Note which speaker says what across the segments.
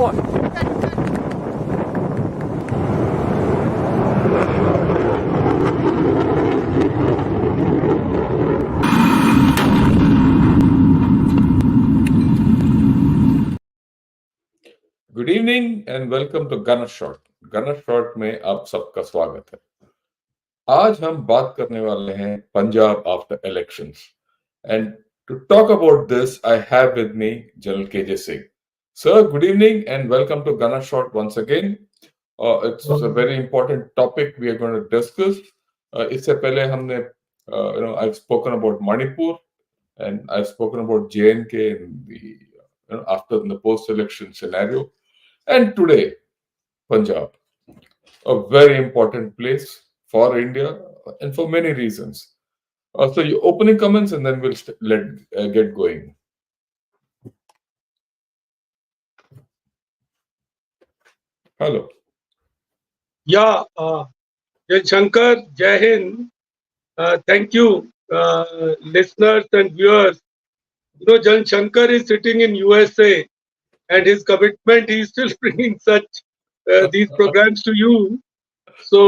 Speaker 1: phone.
Speaker 2: Good evening and welcome to Gunner Shot. Gunner Shot में आप सबका स्वागत है। आज हम बात करने वाले हैं Punjab after elections and to talk about this I have with me General KJ Singh. Sir, good evening and welcome to Gunner Shot once again. It's a very important topic we are going to discuss. इससे पहले हमने I have spoken about Manipur and I've spoken about J&K in the after the post-election scenario. And today, Punjab, a very important place for India and for many reasons. So, your opening comments, and then we'll get going. Hello.
Speaker 3: Yeah, Shankar, Jai Hind. Thank you, listeners and viewers. You know, Jan Shankar is sitting in USA, and his commitment, he's still bringing such these programs to you. So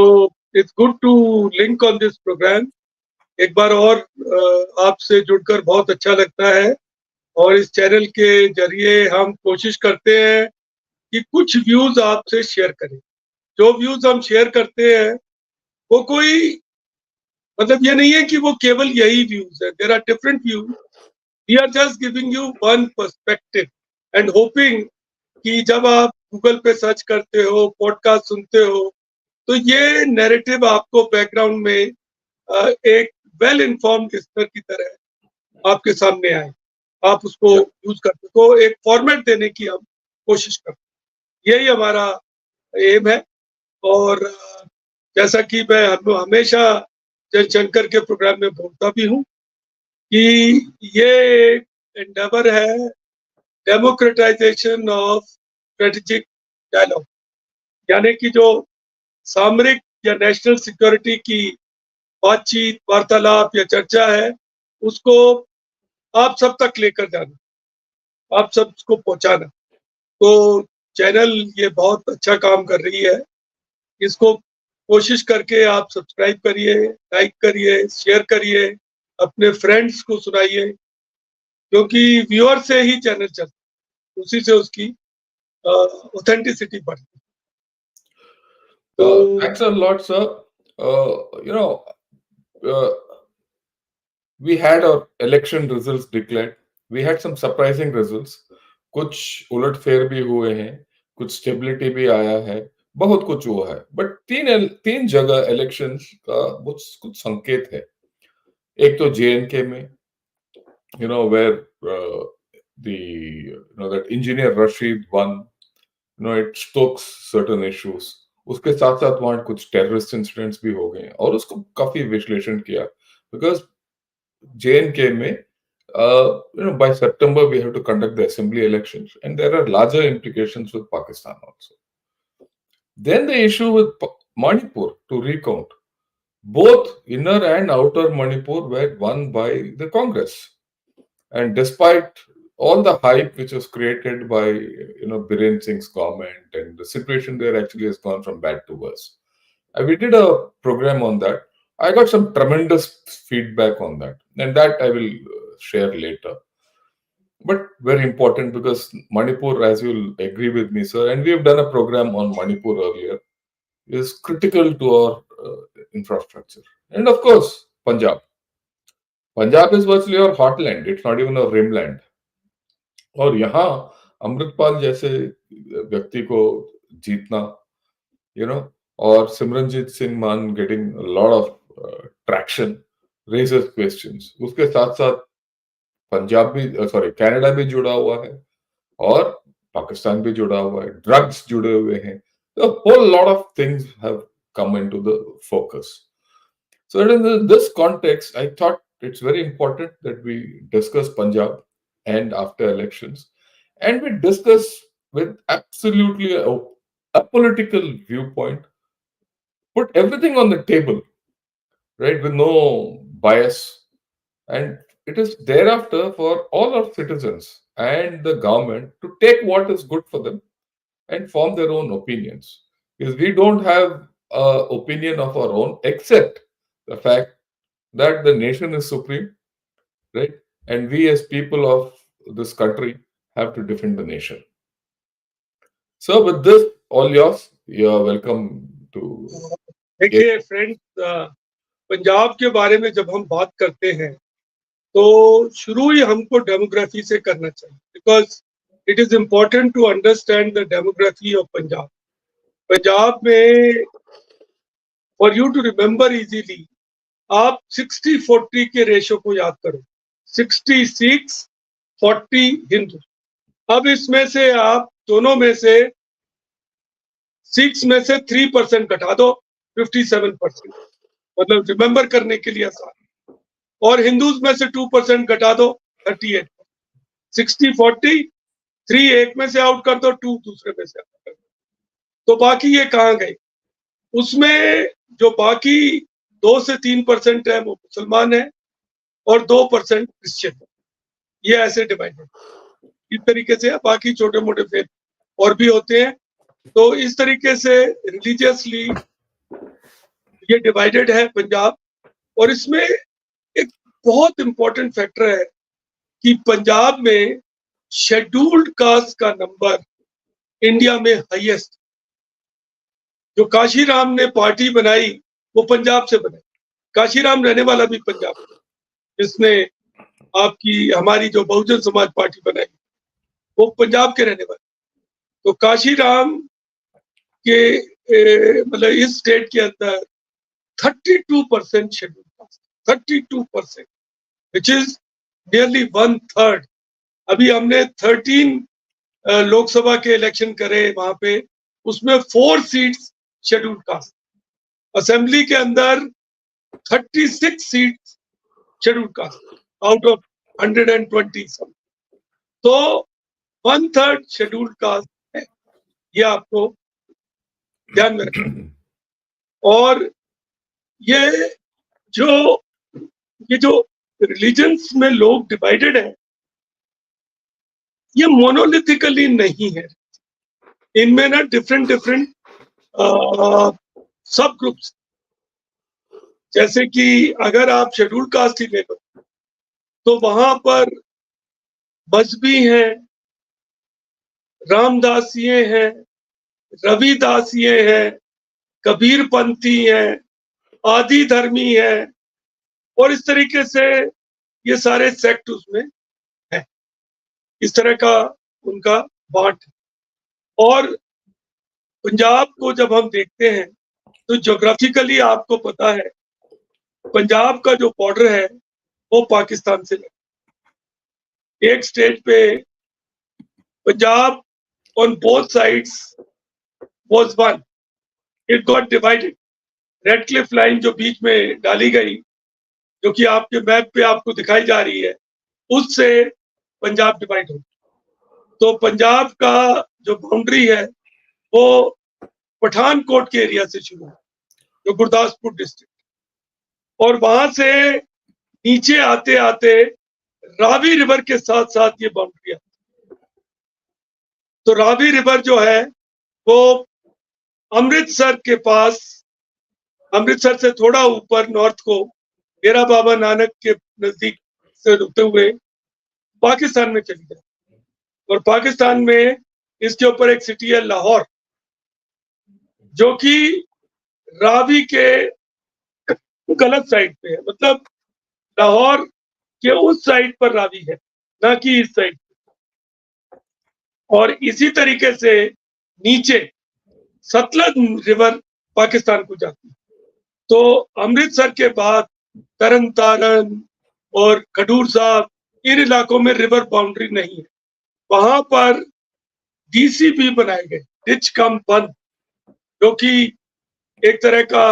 Speaker 3: it's good to link on this program. एक बार और आपसे जुड़कर बहुत अच्छा लगता है और इस चैनल के जरिए हम कोशिश करते हैं कि कुछ व्यूज आपसे शेयर करें। जो व्यूज हम शेयर करते हैं वो कोई मतलब ये नहीं है कि वो केवल यही व्यूज है। There are different views. We are just giving you one perspective and hoping कि जब आप गूगल पे सर्च करते हो, पॉडकास्ट सुनते हो, तो ये नैरेटिव आपको बैकग्राउंड में एक वेल इन्फॉर्म्ड लिसनर की तरह आपके सामने आए, आप उसको यूज करते हो। तो एक फॉर्मेट देने की हम कोशिश करते हैं, यही हमारा एम है। और जैसा कि मैं हमेशा जनशंकर के प्रोग्राम में बोलता भी हूँ कि ये एक एंडेवर है डेमोक्रेटाइजेशन ऑफ स्ट्रेटेजिक डायलॉग, यानी कि जो सामरिक या नेशनल सिक्योरिटी की बातचीत, वार्तालाप या चर्चा है, उसको आप सब तक लेकर जाना, आप सबको पहुंचाना। तो चैनल ये बहुत अच्छा काम कर रही है। इसको कोशिश करके आप सब्सक्राइब करिए, लाइक करिए, शेयर करिए, अपने फ्रेंड्स को सुनाइए, क्योंकि व्यूअर से ही चैनल चलता है, उसी से उसकी ऑथेंटिसिटी बढ़ती है।
Speaker 2: Thanks a lot, sir. Uh, we had our election results declared. We had some surprising results. कुछ उलटफेर भी हुए हैं, कुछ स्टेबिलिटी भी आया है, बहुत कुछ हुआ है। बट तीन जगह इलेक्शंस का कुछ संकेत है। एक तो J&K में, where that engineer Rashid won, it stokes certain issues. उसके साथ साथ वहां कुछ टेररिस्ट इंसिडेंट्स भी हो गए और उसको काफी विश्लेषण किया, बिकॉज J&K में by September we have to conduct the assembly elections and there are larger implications with Pakistan also. Then the issue with Manipur to recount. Both inner and outer Manipur were won by the Congress. And despite all the hype which was created by Biren Singh's government, and the situation there actually has gone from bad to worse. We did a program on that. I got some tremendous feedback on that, and that I will share later. But very important, because Manipur, as you'll agree with me, sir, and we have done a program on Manipur earlier, is critical to our infrastructure. And of course, Punjab. Punjab is virtually our heartland. It's not even our rimland. और यहाँ अमृतपाल जैसे व्यक्ति को जीतना, और सिमरनजीत सिंह मान getting lot of traction raises questions. उसके साथ साथ पंजाब भी, कनाडा भी जुड़ा हुआ है और पाकिस्तान भी जुड़ा हुआ है, ड्रग्स जुड़े हुए हैं। A whole lot of things have come into the focus. So in this context, I thought it's very important that we discuss Punjab and after elections, and we discuss with absolutely a political viewpoint, put everything on the table, right, with no bias, and it is thereafter for all our citizens and the government to take what is good for them and form their own opinions. Because we don't have an opinion of our own except the fact that the nation is supreme, right? And we as people of this country have to defend the nation. So with this, all yours. You are welcome to.
Speaker 3: देखिए friends, Punjab के बारे में जब हम बात करते हैं तो शुरू ही हमको डेमोग्राफी से करना चाहिए, because it is important to understand the demography of Punjab. Punjab में for you to remember easily, आप 60-40 के रेशो को याद करो. 66-40 हिंदू. अब इसमें से आप दोनों में से 6 में से 3% घटा दो, 57%. मतलब रिमेम्बर करने के लिए आसान. और हिंदूज में से 2% घटा दो, 38. 60-40, 3 एक में से आउट कर दो, 2 दूसरे में से आउट कर दो. तो बाकी ये कहाँ गए? उसमें जो बाकी 2 से 3% है वो मुसलमान है और 2% क्रिश्चियन है. ये ऐसे डिवाइडेड इस तरीके से. बाकी छोटे मोटे फेथ और भी होते हैं. तो इस तरीके से रिलीजियसली ये डिवाइडेड है पंजाब. और इसमें एक बहुत इंपॉर्टेंट फैक्टर है कि पंजाब में शेड्यूल्ड कास्ट का नंबर इंडिया में हाईएस्ट. जो काशीराम ने पार्टी बनाई वो पंजाब से बनाई. काशीराम रहने वाला भी पंजाब, जिसने आपकी हमारी जो बहुजन समाज पार्टी बनाई वो पंजाब के रहने वाले. तो काशीराम के मतलब इस स्टेट के अंदर 32% schedule caste, 32%, which is nearly 1/3. अभी हमने 13 लोकसभा के इलेक्शन करे वहां पे, उसमें 4 सीट्स शेड्यूल कास्ट. असेंबली के अंदर 36 seats schedule caste out of 120 सब. तो 1/3 शेड्यूल कास्ट है. ये आपको ध्यान में रखना. और ये जो रिलीजन्स में लोग डिवाइडेड है, ये मोनोलिथिकली नहीं है. इनमें ना डिफरेंट सब ग्रुप्स. जैसे कि अगर आप शेड्यूल कास्ट ही ले लो तो वहां पर बजबी हैं, रामदासिये हैं, रविदासिये हैं, कबीरपंथी हैं, आदि धर्मी हैं, और इस तरीके से ये सारे सेक्ट उसमें है. इस तरह का उनका बांट. और पंजाब को जब हम देखते हैं तो ज्योग्राफिकली आपको पता है पंजाब का जो बॉर्डर है वो पाकिस्तान से लगा. एक स्टेट पे Punjab on both sides was one. It got divided. Red Cliff line जो बीच में डाली गई, जो कि आपके मैप पे आपको दिखाई जा रही है, उससे पंजाब डिवाइड हो. तो पंजाब का जो बाउंड्री है वो पठानकोट के एरिया से शुरू है, जो गुरदासपुर डिस्ट्रिक्ट, और वहां से नीचे आते आते रावी रिवर के साथ साथ ये बाउंड्री आती है. तो रावी रिवर जो है वो अमृतसर के पास, अमृतसर से थोड़ा ऊपर नॉर्थ को डेरा बाबा नानक के नजदीक से होते हुए पाकिस्तान में चली जाती. और पाकिस्तान में इसके ऊपर एक सिटी है लाहौर, जो कि रावी के गलत साइड पे है. मतलब लाहौर के उस साइड पर रावी है, ना कि इस साइड. और इसी तरीके से नीचे सतलज रिवर पाकिस्तान को जाती है. तो अमृतसर के बाद तरन तारन और खडूर साहब, इन इलाकों में रिवर बाउंड्री नहीं है. वहां पर डीसीपी बनाए गए, डिच कम बंद, जो कि एक तरह का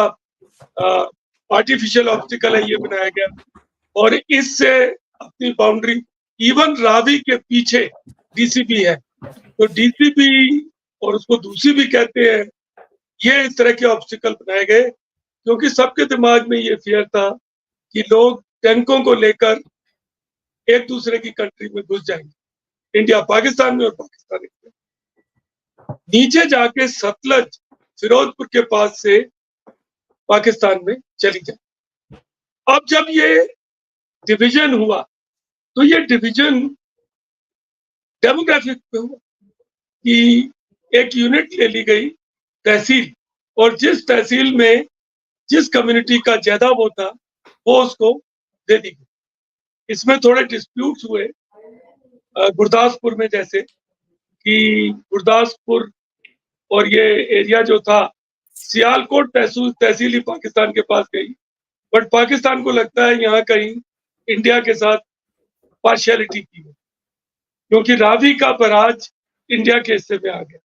Speaker 3: आर्टिफिशियल ऑब्स्टिकल है, ये बनाया गया. और इससे अपनी बाउंड्री, इवन रावी के पीछे डीसीपी है. तो डीसीपी और उसको दूसरी भी कहते हैं, ये इस तरह के ऑब्स्टिकल बनाए गए क्योंकि सबके दिमाग में ये फियर था कि लोग टैंकों को लेकर एक दूसरे की कंट्री में घुस जाएंगे, इंडिया पाकिस्तान में और पाकिस्तान में. नीचे जाके सतलज फिरोजपुर के पास से पाकिस्तान में चली जाए। अब जब ये डिवीजन हुआ तो ये डिवीजन डेमोग्राफिक पे हुआ कि एक यूनिट ले ली गई तहसील, और जिस तहसील में जिस कम्युनिटी का ज्यादा वो था वो उसको दे दी गई। इसमें थोड़े डिस्प्यूट्स हुए गुरदासपुर में, जैसे कि गुरदासपुर और ये एरिया जो था, सियालकोट तहसील ही पाकिस्तान के पास गई, बट पाकिस्तान को लगता है यहाँ कहीं इंडिया के साथ पार्शियलिटी की है, क्योंकि रावी का बराज इंडिया के हिस्से में आ गया,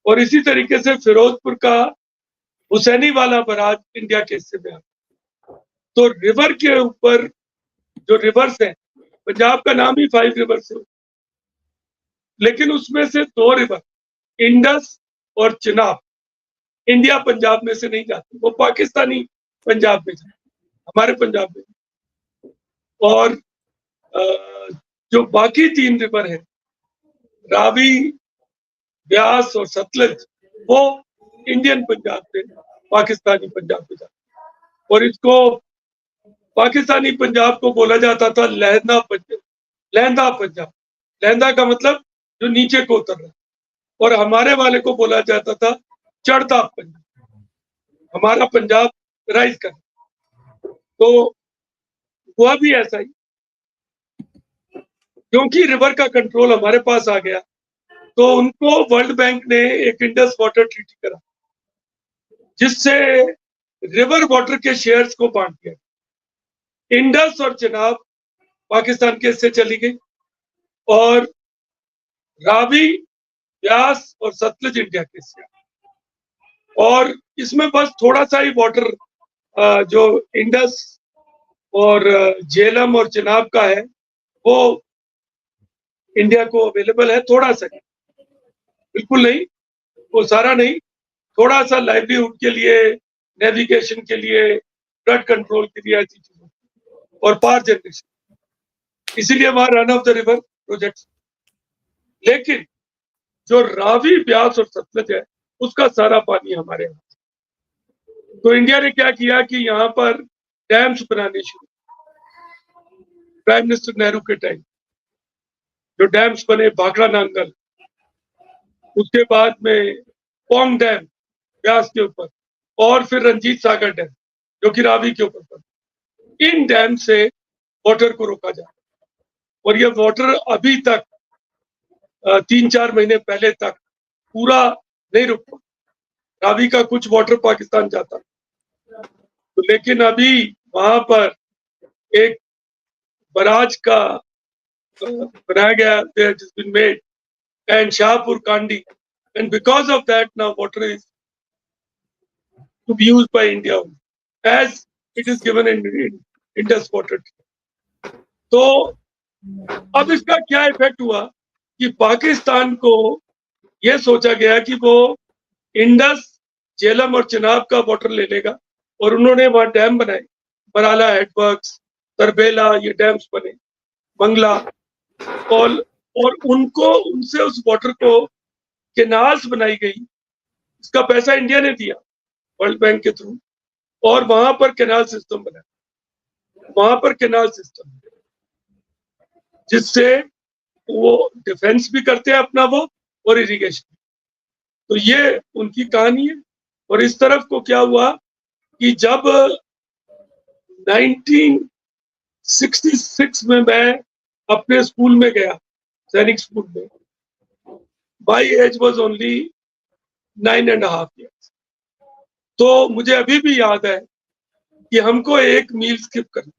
Speaker 3: और इसी तरीके से फिरोजपुर का हुसैनी वाला बराज इंडिया के हिस्से में आ गया। तो रिवर के ऊपर जो रिवर्स है, पंजाब का नाम ही 5 रिवर्स है, लेकिन उसमें से 2 रिवर इंडस और चिनाब इंडिया पंजाब में से नहीं जाते, वो पाकिस्तानी पंजाब में जाते, हमारे पंजाब में। और जो बाकी 3 रिवर है, रावी, ब्यास और सतलज, वो इंडियन पंजाब से पाकिस्तानी पंजाब में जाते, और इसको पाकिस्तानी पंजाब को बोला जाता था लहंदा पंजाब। लहंदा पंजाब, लहंदा का मतलब जो नीचे को उतर रहा है, और हमारे वाले को बोला जाता था चढ़ता पंजाब, हमारा पंजाब राइज कर। तो हुआ भी ऐसा ही, क्योंकि रिवर का कंट्रोल हमारे पास आ गया, तो उनको वर्ल्ड बैंक ने एक इंडस वाटर ट्रीटी करा, जिससे रिवर वाटर के शेयर्स को बांट दिया। इंडस और चिनाब पाकिस्तान के हिस्से चली गई, और रावी, ब्यास और सतलज इंडिया के हिस्से। और इसमें बस थोड़ा सा ही वाटर जो इंडस और झेलम और चिनाब का है वो इंडिया को अवेलेबल है, थोड़ा सा, बिल्कुल नहीं, वो सारा नहीं, थोड़ा सा लाइवलीहुड के लिए, नेविगेशन के लिए, फ्लड कंट्रोल के लिए, ऐसी चीजों, और पावर जनरेशन, इसीलिए वहां run of the river project. लेकिन जो रावी, ब्यास और सतलज है, उसका सारा पानी हमारे यहाँ। तो इंडिया ने क्या किया कि यहाँ पर डैम्स बनाने शुरू, प्राइम मिनिस्टर नेहरू के टाइम जो डैम्स बने, भाखड़ा नांगल, उसके बाद में पोंग डैम ब्यास के ऊपर, और फिर रंजीत सागर डैम जो कि रावी के ऊपर बना। इन डैम से वाटर को रोका जाए, और ये वाटर अभी तक 3-4 महीने पहले तक पूरा नहीं रुक पाया। रावी का कुछ वाटर पाकिस्तान जाता, तो लेकिन अभी वहां पर एक बराज का बनाया गया, and Shahpur Kandi, and because of that now water is to be used by India as it is given in Indus water. तो अब इसका क्या इफेक्ट हुआ कि पाकिस्तान को यह सोचा गया कि वो इंडस, झेलम और चिनाब का वाटर ले लेगा, और उन्होंने वहां डैम बनाए, बराला हेडवर्क्स, तरबेला, ये डैम्स बने, मंगला, और उनको उनसे उस वाटर को कैनाल्स बनाई गई, इसका पैसा इंडिया ने दिया वर्ल्ड बैंक के थ्रू, और वहां पर कैनाल सिस्टम बना, वहां पर कैनाल सिस्टम, जिससे वो डिफेंस भी करते हैं अपना वो, और इरिगेशन। तो ये उनकी कहानी है। और इस तरफ को क्या हुआ कि जब 1966 में मैं अपने स्कूल में गया, सैनिक स्कूल में, my age was only 9.5 years, तो मुझे अभी भी याद है कि हमको एक मील स्किप करना,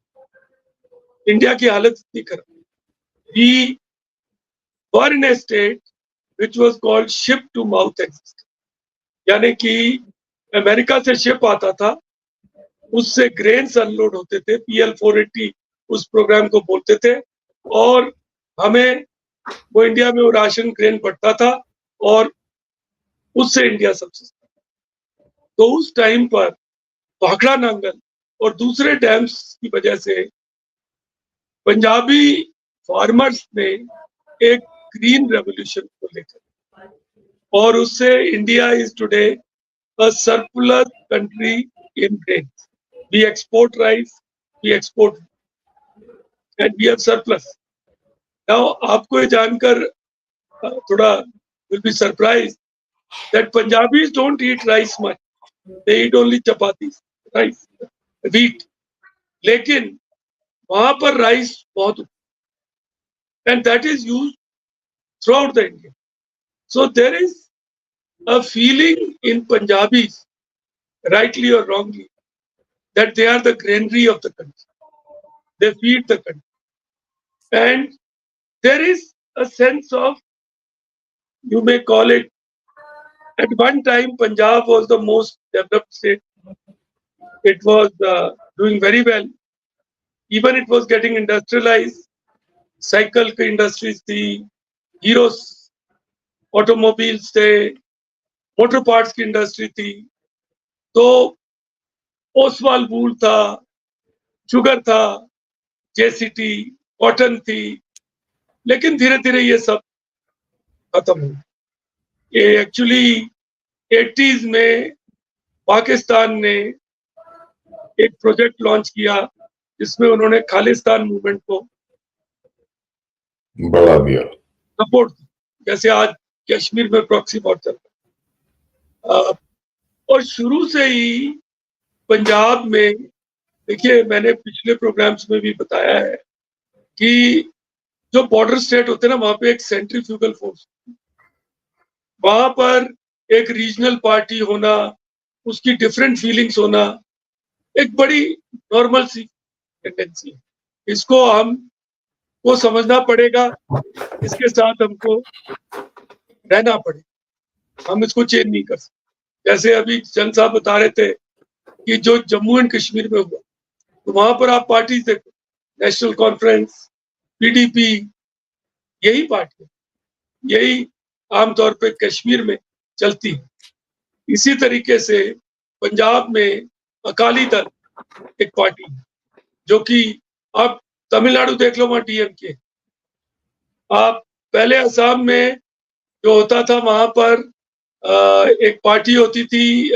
Speaker 3: इंडिया की हालत इतनी खराब। We were in a state which was called ship to mouth existence, यानी कि अमेरिका से शिप आता था, उससे ग्रेन्स अनलोड होते थे, PL 480 उस प्रोग्राम को बोलते थे, और हमें वो इंडिया में वो राशन ग्रेन पड़ता था, और उससे इंडिया सबसे। तो उस टाइम पर भाखड़ा नांगल और दूसरे डैम्स की वजह से पंजाबी फार्मर्स ने एक ग्रीन रेवोल्यूशन को लेकर और उससे India is today a surplus country in grains. We export rice, we export, and we have surplus. Now, आपको ये जानकर थोड़ा will be surprised that Punjabis don't eat rice much. They eat only chapatis, rice, wheat. लेकिन वहां पर rice बहुत, and that is used throughout the India. So there is a feeling in Punjabis, rightly or wrongly, that they are the granary of the country. They feed the country. And there is a sense of, you may call it, at one time, Punjab was the most developed state. It was doing very well. Even it was getting industrialized. Cycle industries थी, heroes automobiles थे, motor parts की industry थी. तो ओसवाल वूल था, sugar था, JCT, cotton थी. लेकिन धीरे धीरे ये सब खत्म हो. ये एक्चुअली 80s में पाकिस्तान ने एक प्रोजेक्ट लॉन्च किया जिसमें उन्होंने खालिस्तान मूवमेंट को
Speaker 2: बढ़ा दिया,
Speaker 3: सपोर्ट, जैसे आज कश्मीर में प्रॉक्सी वॉर चल रहा है. और शुरू से ही पंजाब में, देखिए मैंने पिछले प्रोग्राम्स में भी बताया है कि जो बॉर्डर स्टेट होते हैं ना, वहां पे एक सेंट्रीफ्यूगल फोर्स, वहां पर एक रीजनल पार्टी होना, उसकी डिफरेंट फीलिंग्स होना, एक बड़ी नॉर्मल सी टेंडेंसी है. इसको हमको समझना पड़ेगा, इसके साथ हमको रहना पड़ेगा. हम इसको चेंज नहीं कर सकते. जैसे अभी चंद साहब बता रहे थे कि जो जम्मू एंड कश्मीर में हुआ, तो वहां पर आप पार्टी देखो, नेशनल कॉन्फ्रेंस, पीडीपी, यही पार्टी, यही आमतौर पे कश्मीर में चलती है. इसी तरीके से पंजाब में अकाली दल एक पार्टी है, जो कि आप तमिलनाडु देख लो, वहां डीएमके. आप पहले असम में जो होता था, वहां पर एक पार्टी होती थी,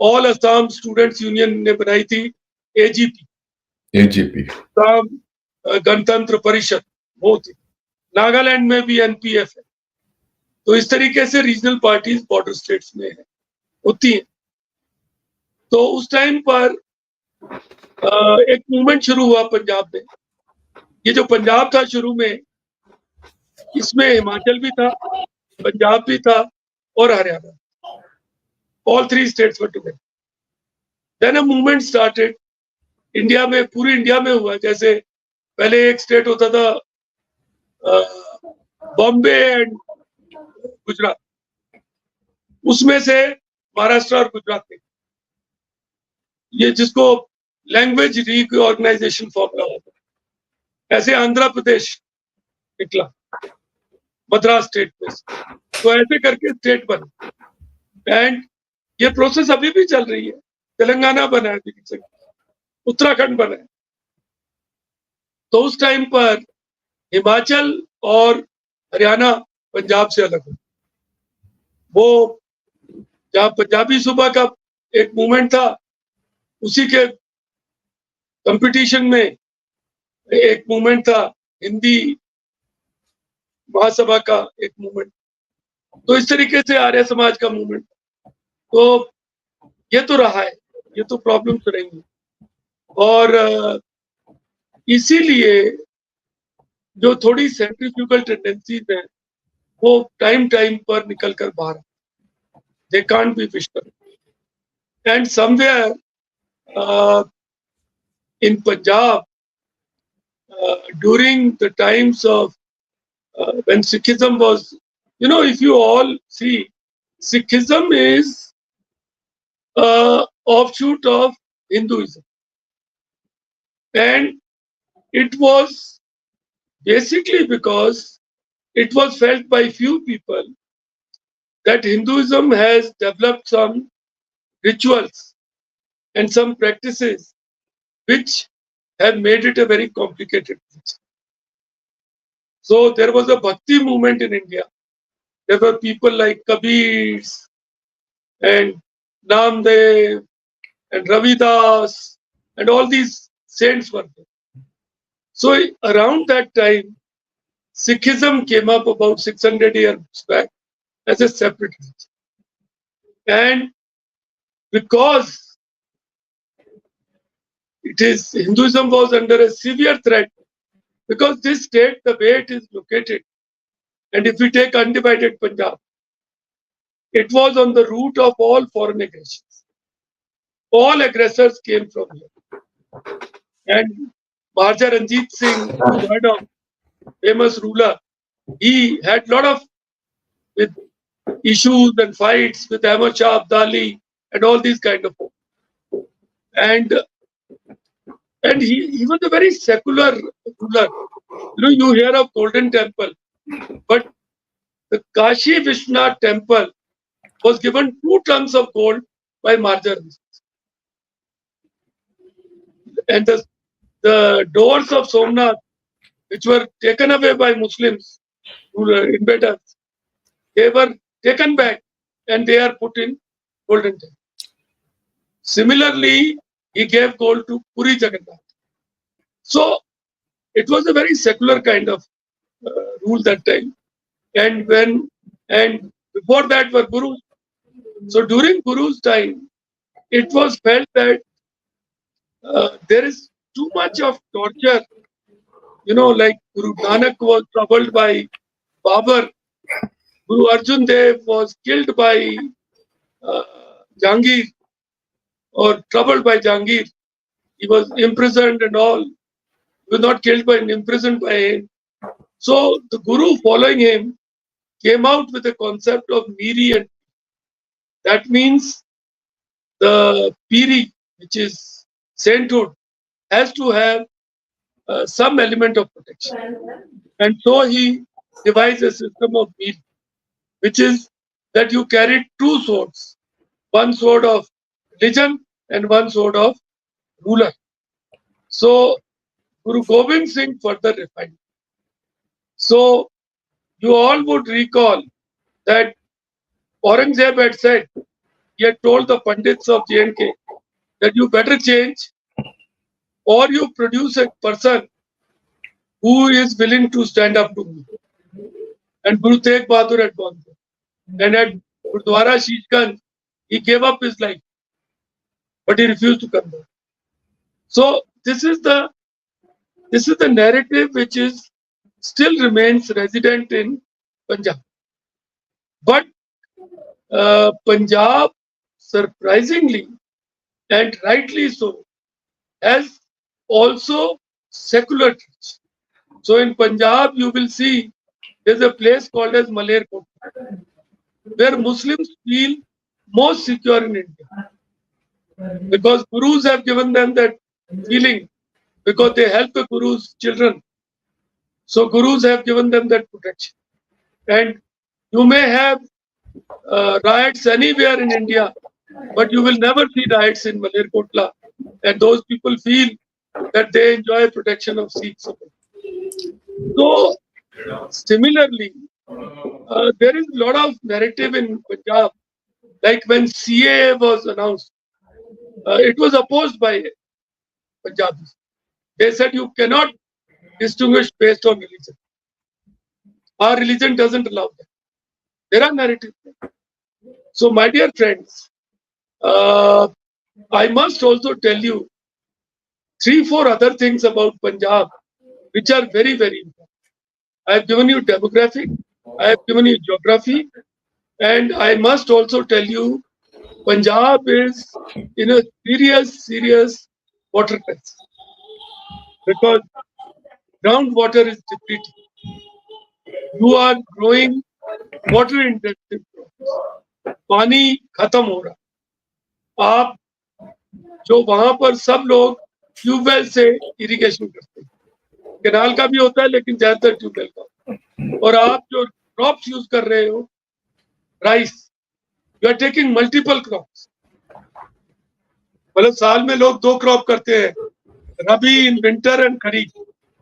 Speaker 3: ऑल असम स्टूडेंट्स यूनियन ने बनाई थी, एजीपी, गणतंत्र परिषद, वो थी. नागालैंड में भी एनपीएफ है. तो इस तरीके से रीजनल पार्टीज बॉर्डर स्टेट्स में है, होती है. तो उस टाइम पर एक मूवमेंट शुरू हुआ पंजाब में. ये जो पंजाब था शुरू में, इसमें हिमाचल भी था, पंजाब भी था और Haryana. All three states were together. Then a movement started India में, पूरी इंडिया में हुआ. जैसे पहले एक स्टेट होता था बॉम्बे एंड गुजरात, उसमें से महाराष्ट्र और गुजरात थे. ये जिसको लैंग्वेज रीऑर्गेनाइजेशन फॉर्मूला होता है, ऐसे आंध्र प्रदेश निकला मद्रास स्टेट में. तो ऐसे करके स्टेट बने. एंड ये प्रोसेस अभी भी चल रही है. तेलंगाना बना है, उत्तराखंड बना है. तो उस टाइम पर हिमाचल और हरियाणा पंजाब से अलग हो. वो जहाँ पंजाबी सूबा का एक मूवमेंट था, उसी के कंपटीशन में एक मूवमेंट था हिंदी महासभा का एक मूवमेंट. तो इस तरीके से आर्य समाज का मूवमेंट. तो ये तो रहा है, ये तो प्रॉब्लम्स रहेंगी. और इसीलिए जो थोड़ी सेंट्रीफ्यूगल टेंडेंसीज हैं, वो टाइम टाइम पर निकल कर बाहर, they can't be fished. And somewhere in Punjab, during the times of when Sikhism was, if you all see, Sikhism is offshoot of Hinduism, and it was basically because it was felt by few people that Hinduism has developed some rituals and some practices which have made it a very complicated thing. So there was a bhakti movement in India There were people like Kabirs and Namdev and Ravidas and all these saints were there. So around that time, Sikhism came up about 600 years back as a separate religion. And because Hinduism was under a severe threat, because this state, the way it is located, and if we take undivided Punjab, it was on the route of all foreign aggressions. All aggressors came from here. And Maharaja Ranjit Singh, if you heard of, famous ruler, he had a lot of with issues and fights with Ahmad Shah Abdali and all these kind of folks. And he was a very secular ruler. You hear of Golden Temple, but the Kashi Vishwanath Temple was given 2 tons of gold by Maharaja Ranjit. And the doors of Somnath, which were taken away by Muslims, invaders, they were taken back and they are put in Golden Temple. Similarly, he gave gold to Puri Jagannath. So it was a very secular kind of rule that time. And before that were gurus. So during Guru's time, it was felt that there is too much of torture. Like Guru Nanak was troubled by Babar. Guru Arjan Dev was killed by Jahangir or troubled by Jahangir. He was imprisoned and all. He was not killed but imprisoned by him. So the Guru following him came out with the concept of Miri, and that means the Piri, which is sainthood, has to have some element of protection. And so he devised a system of Miri, which is that you carry 2 swords, one sword of religion and one sword of ruler. So Guru Gobind Singh further refined. So you all would recall that Aurangzeb had said, he had told the Pandits of J&K that you better change or you produce a person who is willing to stand up to me. And Guru Tegh Bahadur had gone there. And at Gurdwara Sheeshganj, he gave up his life, but he refused to come back. So this is the narrative which is still remains resident in Punjab. But Punjab, surprisingly and rightly so, has also secular church. So in Punjab, you will see there's a place called as Malerkot, where Muslims feel most secure in India. Because Gurus have given them that feeling, because they help the Gurus' children. So Gurus have given them that protection. And you may have riots anywhere in India, but you will never see riots in Malerkotla. And those people feel that they enjoy protection of Sikhs. So similarly, there is a lot of narrative in Punjab. Like when CAA was announced, it was opposed by Punjabis. They said you cannot distinguish based on religion. Our religion doesn't allow that. There are narratives. So, my dear friends, I must also tell you 3-4 other things about Punjab, which are very, very important. I have given you demography, I have given you geography, and I must also tell you Punjab is in a serious water crisis, because groundwater is depleting. You are growing water intensive crops. पानी खत्म हो रहा। आप जो वहां पर सब लोग ट्यूबवेल से इरिगेशन करते हैं, कैनाल का भी होता है लेकिन ज्यादातर ट्यूबवेल का। और आप जो क्रॉप्स यूज कर रहे हो, rice, you are taking multiple crops. मतलब साल में लोग 2 क्रॉप करते हैं, rabi, in winter and kharif,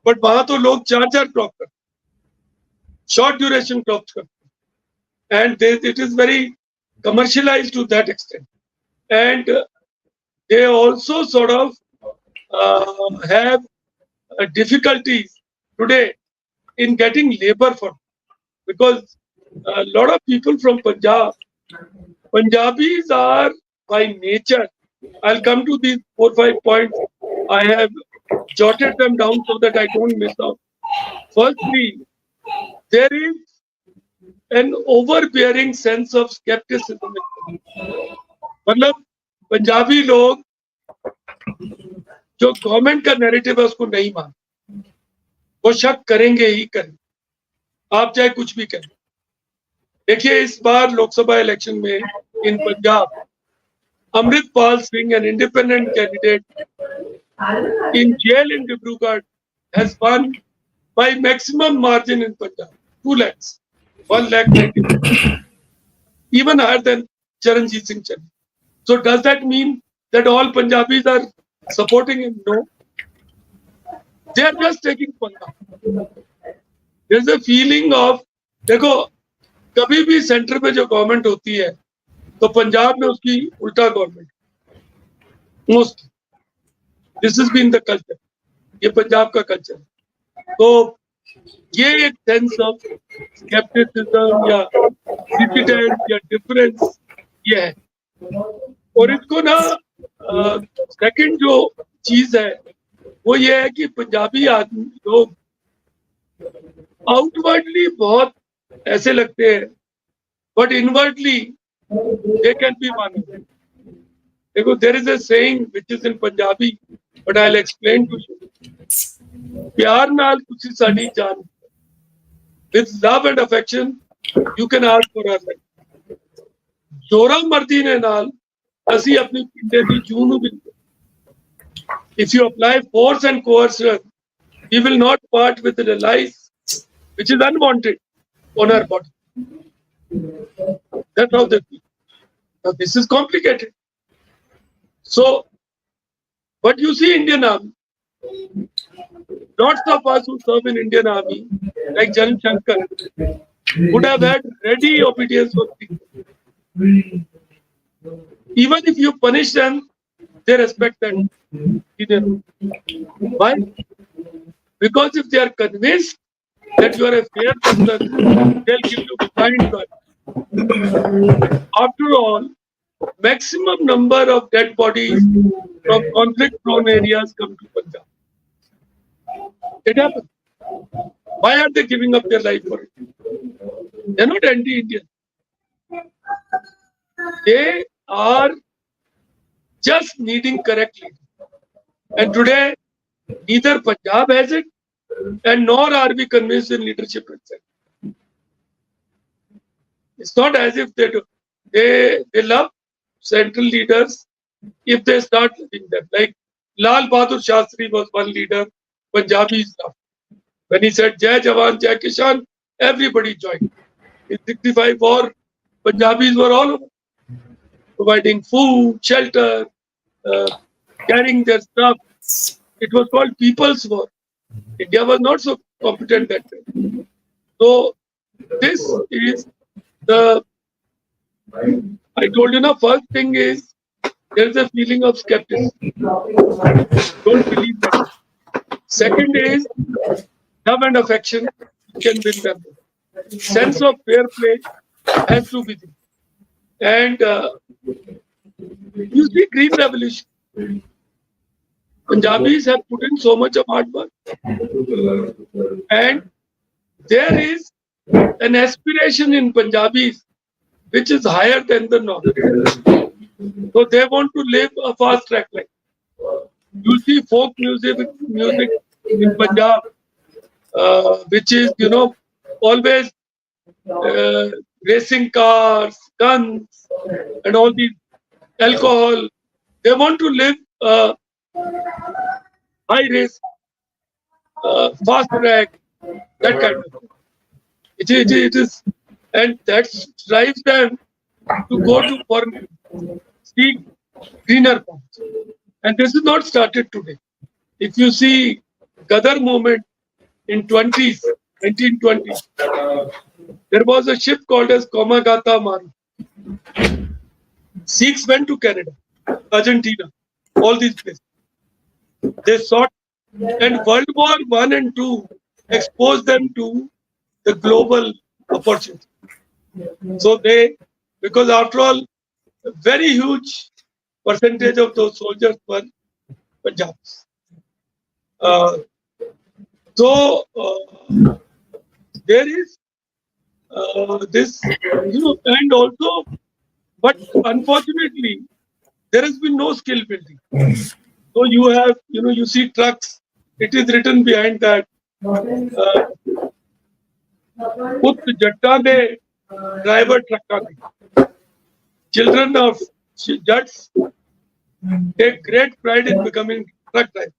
Speaker 3: but वहां तो लोग 4-4 क्रॉप करते हैं, शॉर्ट ड्यूरेशन क्रॉप्स करते हैं। and it is very commercialized to that extent. And they also sort of have difficulties today in getting labor for, because a lot of people from Punjabis are by nature. I'll come to these 4 5 points. I have jotted them down so that I don't miss out. Firstly, there is an overbearing sense of skepticism. मतलब पंजाबी लोग जो government का narrative है उसको नहीं मानते, वो शक करेंगे ही करेंगे, आप चाहे कुछ भी करें. देखिए इस बार लोकसभा इलेक्शन में इन Punjab, Amritpal Singh, an independent candidate in jail in Dibrugarh, has won by maximum margin in Punjab, 2 lakhs, 1 lakh 90, even higher than Charanjit Singh Channi. So does that mean that all Punjabis are supporting him? No. They are just taking Punjab. There's a feeling of, देखो कभी भी centre पे जो government होती है तो पंजाब में उसकी उल्टा government most. This is been the culture, ये पंजाब का कल्चर है. तो ये एक सेंस ऑफ स्केप्टिसिज्म या डिफिडेंस या डिफरेंस ये है. और इसको ना सेकंड जो चीज है वो ये है कि पंजाबी आदमी लोग आउटवर्डली बहुत ऐसे लगते हैं, but inwardly they can be मानव. देखो there is a saying which is in Punjabi, but I will explain to you. प्यार नाल तुसी साडी जान, with love and affection you can ask for our life. जोरा मर्दी ने नाल ਅਸੀਂ ਆਪਣੀ ਪਿੰਡੇ ਦੀ ਜੂਨ ਨੂੰ ਬਿਲਕੁਲ. If you apply force and coercion, we will not part with the life which is unwanted on our body. That's how they feel. Now this is complicated. So, but you see Indian Army, lots of us who serve in Indian Army, like Shankar, would have had ready obedience for people. Even if you punish them, they respect that. Why? Because if they are convinced that you are a fair person, they'll give you blind trust. After all, maximum number of dead bodies from conflict-prone areas come to Punjab. It happens. Why are they giving up their life for it? They're not anti-Indian. They are just needing correct leadership. And today, neither Punjab has it, and nor are we convinced in leadership itself. It's not as if they do. They love central leaders if they start loving them. Like Lal Bahadur Shastri was one leader, Punjabis loved. When he said Jai Jawan, Jai Kishan, everybody joined. In 65 war, Punjabis were all over, providing food, shelter, carrying their stuff. It was called People's War. India was not so competent that time. So this is the, I told you now, first thing is there is a feeling of skepticism. Don't believe that. Second is love and affection can win them. Sense of fair play has to be there. And you see Green Revolution. Punjabis have put in so much of hard work. And there is an aspiration in Punjabis which is higher than the north. So they want to live a fast track life. You see folk music in Punjab, which is, always racing cars, guns, and all these alcohol. They want to live high race, fast track, that kind of thing. It is, and that drives them to go to foreign, seek greener paths. And this is not started today. If you see Gadar movement in 20s, 1920, there was a ship called as Komagata Maru. Sikhs went to Canada, Argentina, all these places. They sought, and World War I and II exposed them to the global opportunity. So because after all, a very huge percentage of those soldiers were Punjabis. So there is this, and also, but unfortunately, there has been no skill building. So you have, you see trucks. It is written behind that. Put jatta de driver truck. Children of jats take great pride in becoming truck drivers.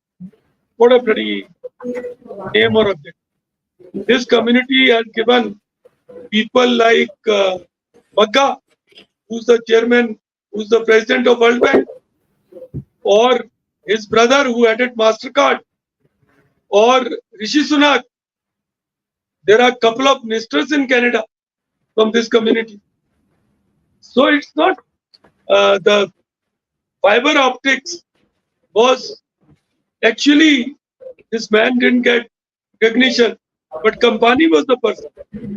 Speaker 3: What a bloody name or object. This community has given people like Bagga, who's the chairman, who's the president of World Bank, or his brother who added MasterCard, or Rishi Sunak. There are a couple of ministers in Canada from this community. So it's not the fiber optics was actually, this man didn't get recognition, but Kampani was the person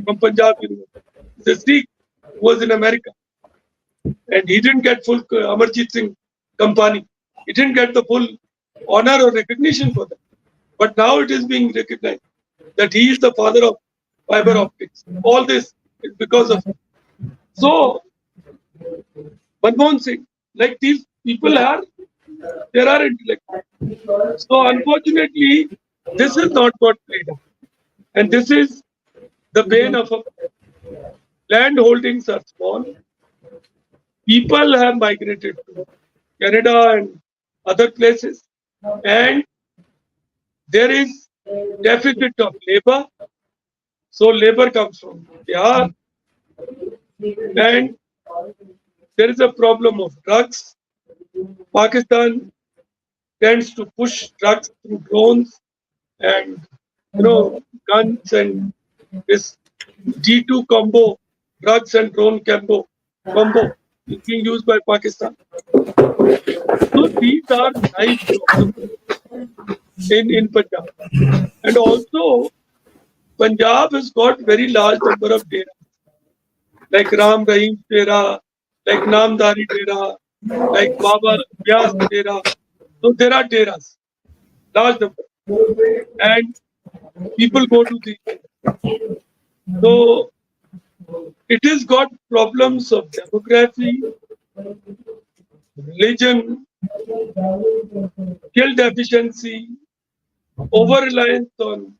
Speaker 3: from Punjab University. The Sikh was in America, and he didn't get full Amarjit Singh Kampani. He didn't get the full honor or recognition for that. But now it is being recognized that he is the father of fiber optics. All this is because of him. So, Manmohan Singh, like these people there are intellectuals. So unfortunately, this has not got played out. And this is the bane of land holdings are small. People have migrated to Canada and other places. And there is deficit of labor. So labor comes from Bihar. And there is a problem of drugs. Pakistan tends to push drugs through drones and guns, and this D2 combo, drugs and drone combo is being used by Pakistan. So these are nice problems in Punjab. And also, Punjab has got very large number of data, like Ram Rahim Dera, like Namdari Dera, like Baba Vyas Dera. So there are deras, large number. And people go to these. So it has got problems of demography, religion, skill deficiency, over reliance on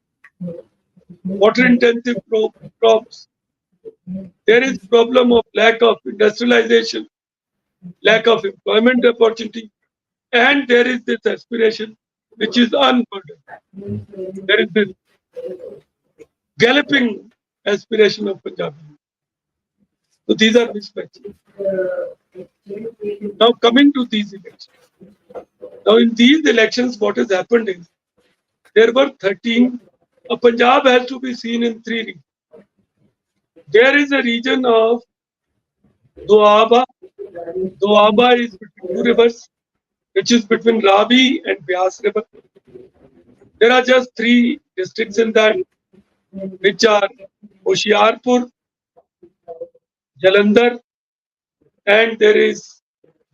Speaker 3: water intensive crops. There is problem of lack of industrialization, lack of employment opportunity, and there is this aspiration which is unburdened. There is this galloping aspiration of Punjab. So these are mismatches. Now coming to these elections. Now in these elections, what has happened is there were 13. Punjab has to be seen in 3 regions. There is a region of Doaba. Doaba is between 2 rivers, which is between Ravi and Vyas River. There are just 3 districts in that, which are Hoshiarpur, Jalandhar, and there is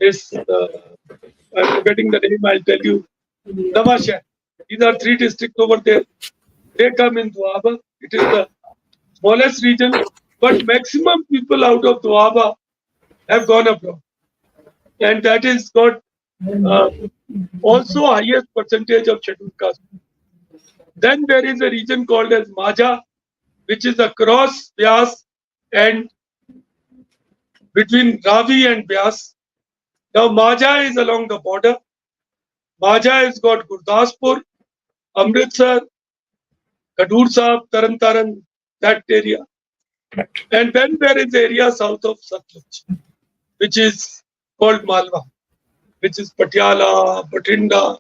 Speaker 3: this, I'm forgetting the name, I'll tell you, Nawashahar. These are 3 districts over there. They come in Doaba. It is the smallest region, but maximum people out of Doaba have gone abroad. And that is got also highest percentage of scheduled caste. Then there is a region called as Majha, which is across Vyas and between Ravi and Vyas. Now Majha is along the border. Majha has got Gurdaspur, Amritsar, Khadur Sahib, Taran Taran, that area. And then there is area south of Satluj, which is called Malwa, which is Patiala, Bathinda,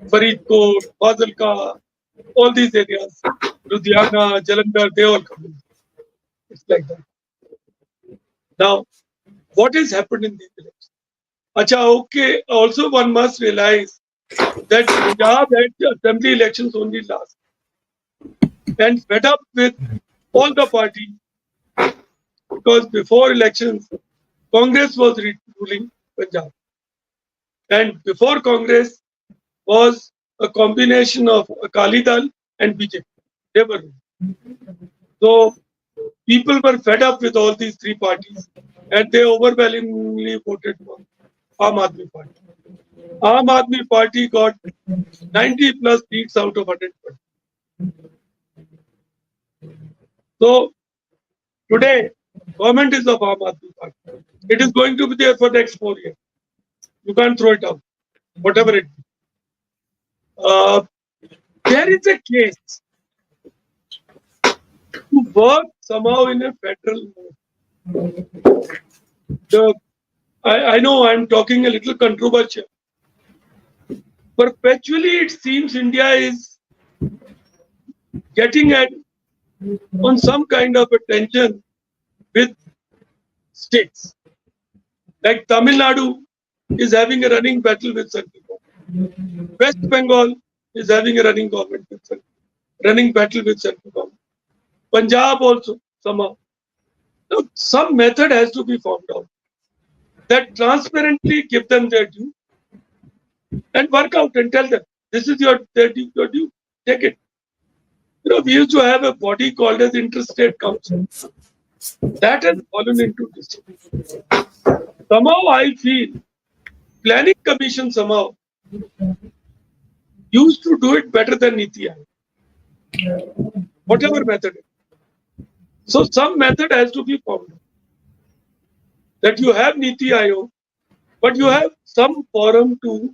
Speaker 3: Faridkot, Fazilka, all these areas. Ludhiana, Jalandhar, they all come in. It's like that. Now, what has happened in these elections? Acha, okay. Also, one must realize that Punjab had assembly elections only last, and fed up with all the parties because before elections, Congress was ruling Punjab, and before Congress was a combination of Akali Dal and BJP. They were ruling. So people were fed up with all these three parties, and they overwhelmingly voted for Aam Aadmi Party. Aam Aadmi Party got 90 plus seats out of 100. So today, government is of Aam Aadmi Party. It is going to be there for the next 4 years. You can't throw it out, whatever it is. There is a case to work somehow in a federal mode. I know I'm talking a little controversial. Perpetually, it seems India is getting at on some kind of a tension with states. Like Tamil Nadu is having a running battle with central government. West Bengal is having a running battle with central government. Punjab also somehow. Now, some method has to be found out that transparently give them their due and work out and tell them this is your due, take it. We used to have a body called as interstate council. That has fallen into disuse. Somehow I feel planning commission somehow used to do it better than Niti Aayog. Whatever method. So some method has to be found. That you have Niti Aayog, but you have some forum to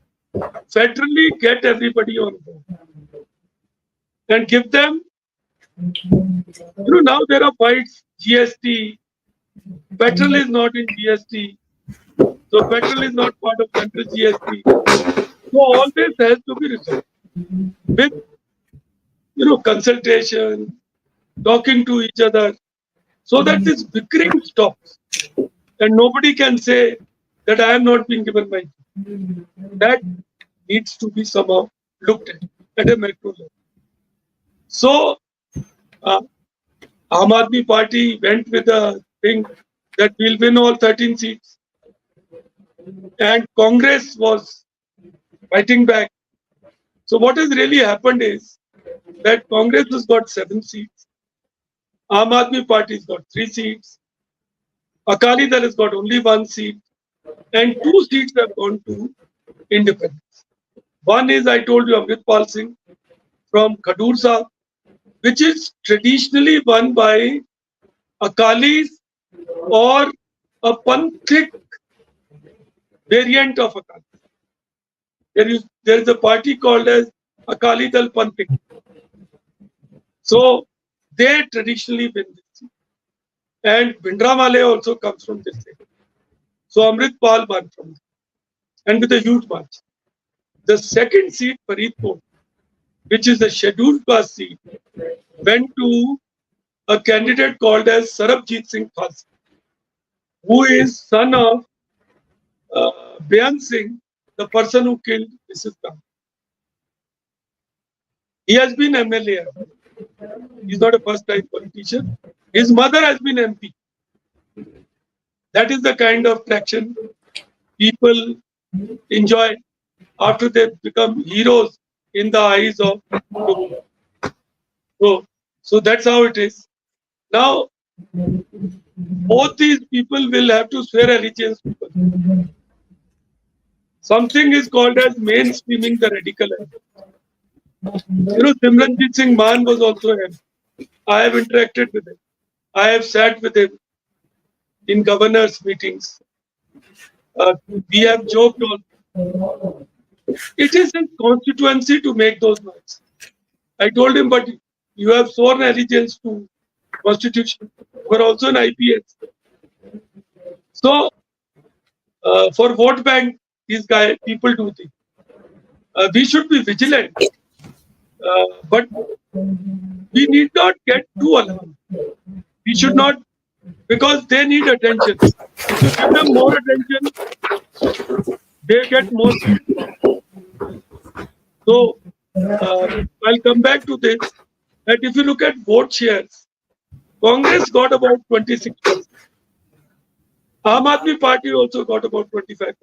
Speaker 3: federally get everybody on board and give them. Now there are fights. GST, petrol is not in GST, so petrol is not part of central GST. So all this has to be resolved with consultation, talking to each other, so that this bickering stops, and nobody can say that I am not being given my due. That needs to be somehow looked at a macro level. So, Aam Aadmi Party went with a thing that we'll win all 13 seats, and Congress was fighting back. So, what has really happened is that Congress has got 7 seats, Aam Aadmi Party has got 3 seats, Akali Dal has got only 1 seat, and 2 seats have gone to independents. One is, I told you, Amritpal Singh from Khadur Sahib, which is traditionally won by Akalis or a Panthic variant of Akali. There is a party called as Akali Dal Panthic. So they traditionally win this seat. And Bhindranwale also comes from this seat. So Amritpal won from this, and with a huge march. The second seat, Faridpur, which is a scheduled caste seat, went to a candidate called as Sarabjit Singh Khalsa, who is son of Beyan Singh, the person who killed Mrs. Khan. He has been MLA. He's not a first-time politician. His mother has been MP. That is the kind of traction people enjoy after they become heroes in the eyes of people. So that's how it is. Now, both these people will have to swear allegiance to us. Something is called as mainstreaming the radical element. Simranjit Singh Maan was also him. I have interacted with him. I have sat with him in governors' meetings. We have joked on. It is his constituency to make those noise. I told him, but you have sworn allegiance to Constitution. You are also an IPS. So, for vote bank, these people do things. We should be vigilant But we need not get too alarmed. We should not, because they need attention. If you give them more attention, they get more votes. So I'll come back to this. That if you look at vote shares, Congress got about 26%. Aam Aadmi Party also got about 25%.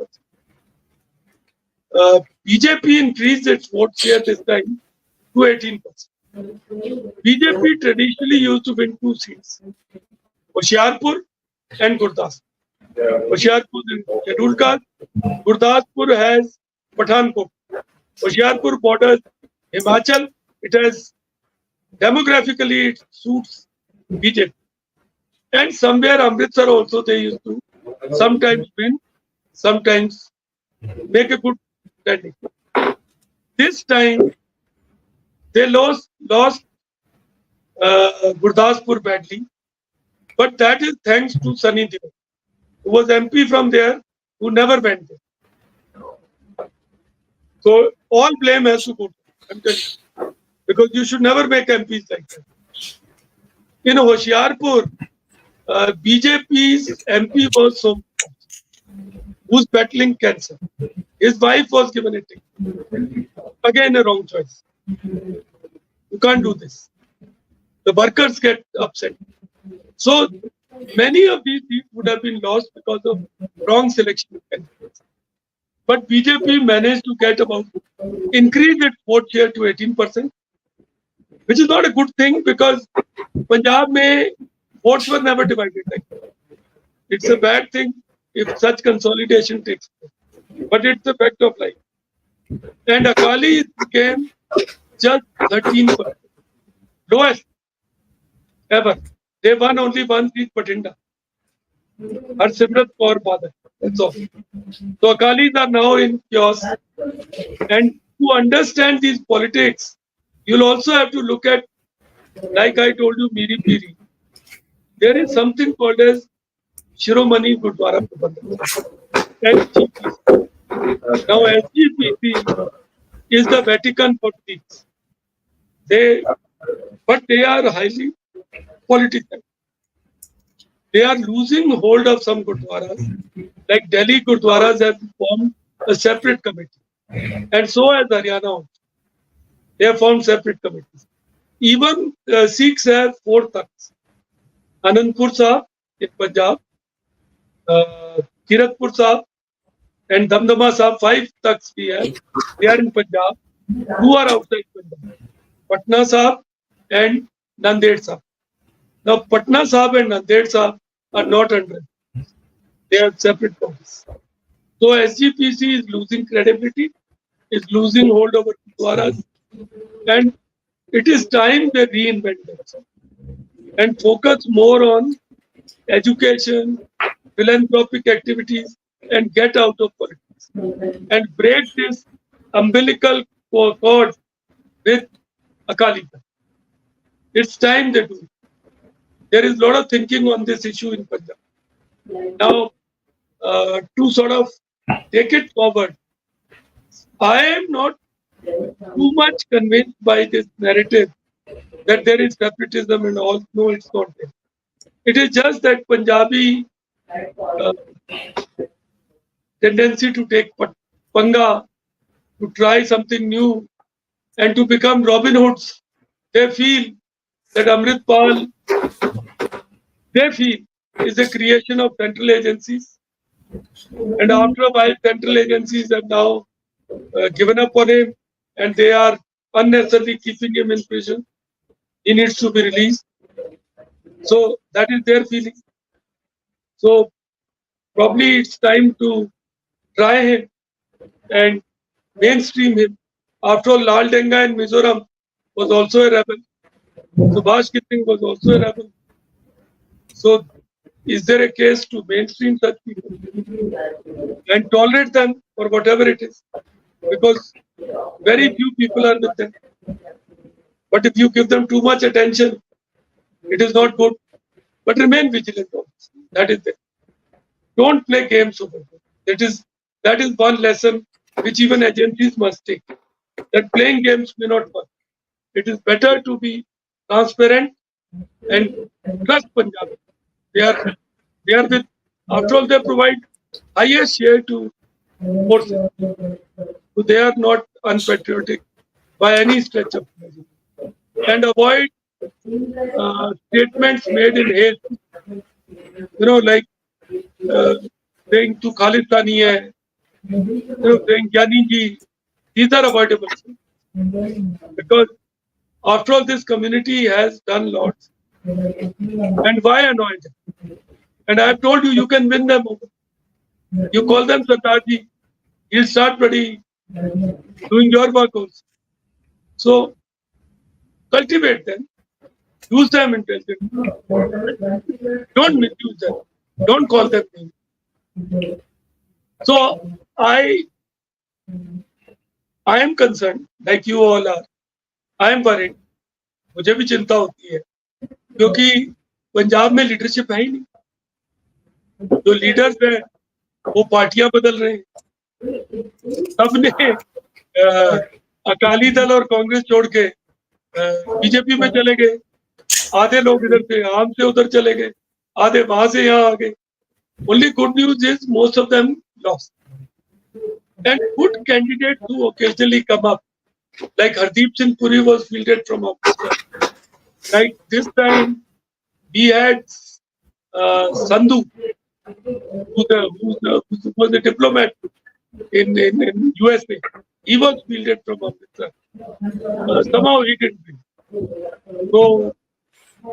Speaker 3: BJP increased its vote share this time to 18%. BJP traditionally used to win 2 seats, Hoshiarpur and Gurdaspur. Hoshiarpur is scheduled caste. Gurdaspur has Pathankot. Hoshiarpur borders Himachal. It has demographically it suits BJP. And somewhere Amritsar also they used to sometimes win, sometimes make a good standing. This time they lost Gurdaspur badly, but that is thanks to Sunny Deol, who was MP from there, who never went there. So all blame has to go to him, I'm telling you, because you should never make MPs like that. In Hoshiarpur, BJP's MP was so who's battling cancer. His wife was given a ticket. Again, a wrong choice. You can't do this. The workers get upset. So many of these seats would have been lost because of wrong selection of candidates. But BJP managed to get about increase its vote share to 18%, which is not a good thing because Punjab mein votes were never divided like that. It's a bad thing if such consolidation takes place. But it's a fact of life. And Akali became just 13%, lowest ever. They won only one seat, Batinda. Harsimrat Kaur Badal. That's all. So Akalis are now in chaos. And to understand these politics, you'll also have to look at, like I told you, Miri Piri. There is something called as Shiromani Gurdwara Prabandhan, SGPC. Now SGPC is the Vatican for Sikhs. But they are highly political. They are losing hold of some Gurdwaras. Like Delhi Gurdwaras have formed a separate committee. And so has Haryana also. They have formed separate committees. Even Sikhs have 4 takhts. Anandpur Sahib in Punjab, Kiratpur Sahib and Damdama Sahib, 5 takhts we have. They are in Punjab. 2 are outside Punjab. Patna Sahib and Nanded Sahib. Now Patna Sahib and Nanded Sahib are not under. They have separate bodies. So SGPC is losing credibility, is losing hold over Gurdwaras, and it is time they reinvent themselves and focus more on education, philanthropic activities, and get out of politics and break this umbilical cord with Akalita. It's time they do it. There is a lot of thinking on this issue in Punjab. Now, to sort of take it forward, I am not too much convinced by this narrative that there is nepotism and all. No, it's not there. It is just that Punjabi tendency to take panga, to try something new, and to become Robin Hoods. They feel that Amritpal, they feel, is a creation of central agencies. And after a while, central agencies have now given up on him and they are unnecessarily keeping him in prison. He needs to be released. So that is their feeling. So probably it's time to try him and mainstream him. After all, Lal Denga in Mizoram was also a rebel. Subhash Singh was also a rebel. So is there a case to mainstream such people and tolerate them for whatever it is? Because very few people are with them. But if you give them too much attention, it is not good. But remain vigilant. That is it. Don't play games over it. That is one lesson which even agencies must take. That playing games may not work. It is better to be transparent and trust Punjab. They are with, after all, they provide highest share to forces. So they are not unpatriotic by any stretch of imagination. And avoid statements made in haste. Like saying to Khalistani hai, saying Jani ji. These are avoidable because after all, this community has done lots. And why annoy them? And I have told you, you can win them over. You call them Sardarji, he'll start doing your work also. So cultivate them, use them intelligently. Don't misuse them. Don't call them names. So I am concerned, like you all are. I am worried. मुझे भी चिंता होती है क्योंकि पंजाब में leadership है ही नहीं. जो लीडर्स हैं वो पार्टियां बदल रहे हैं. सबने अकाली दल और कांग्रेस छोड़ के बीजेपी में चले गए. आधे लोग इधर से आम से उधर चले गए, आधे वहां से यहाँ आ गए. Only good news is most of them lost. And good candidates who occasionally come up, like Hardeep Singh Puri was fielded from Amritsar. Like this time, we had Sandhu, who was a diplomat in USA. He was fielded from Amritsar. Somehow he didn't win. So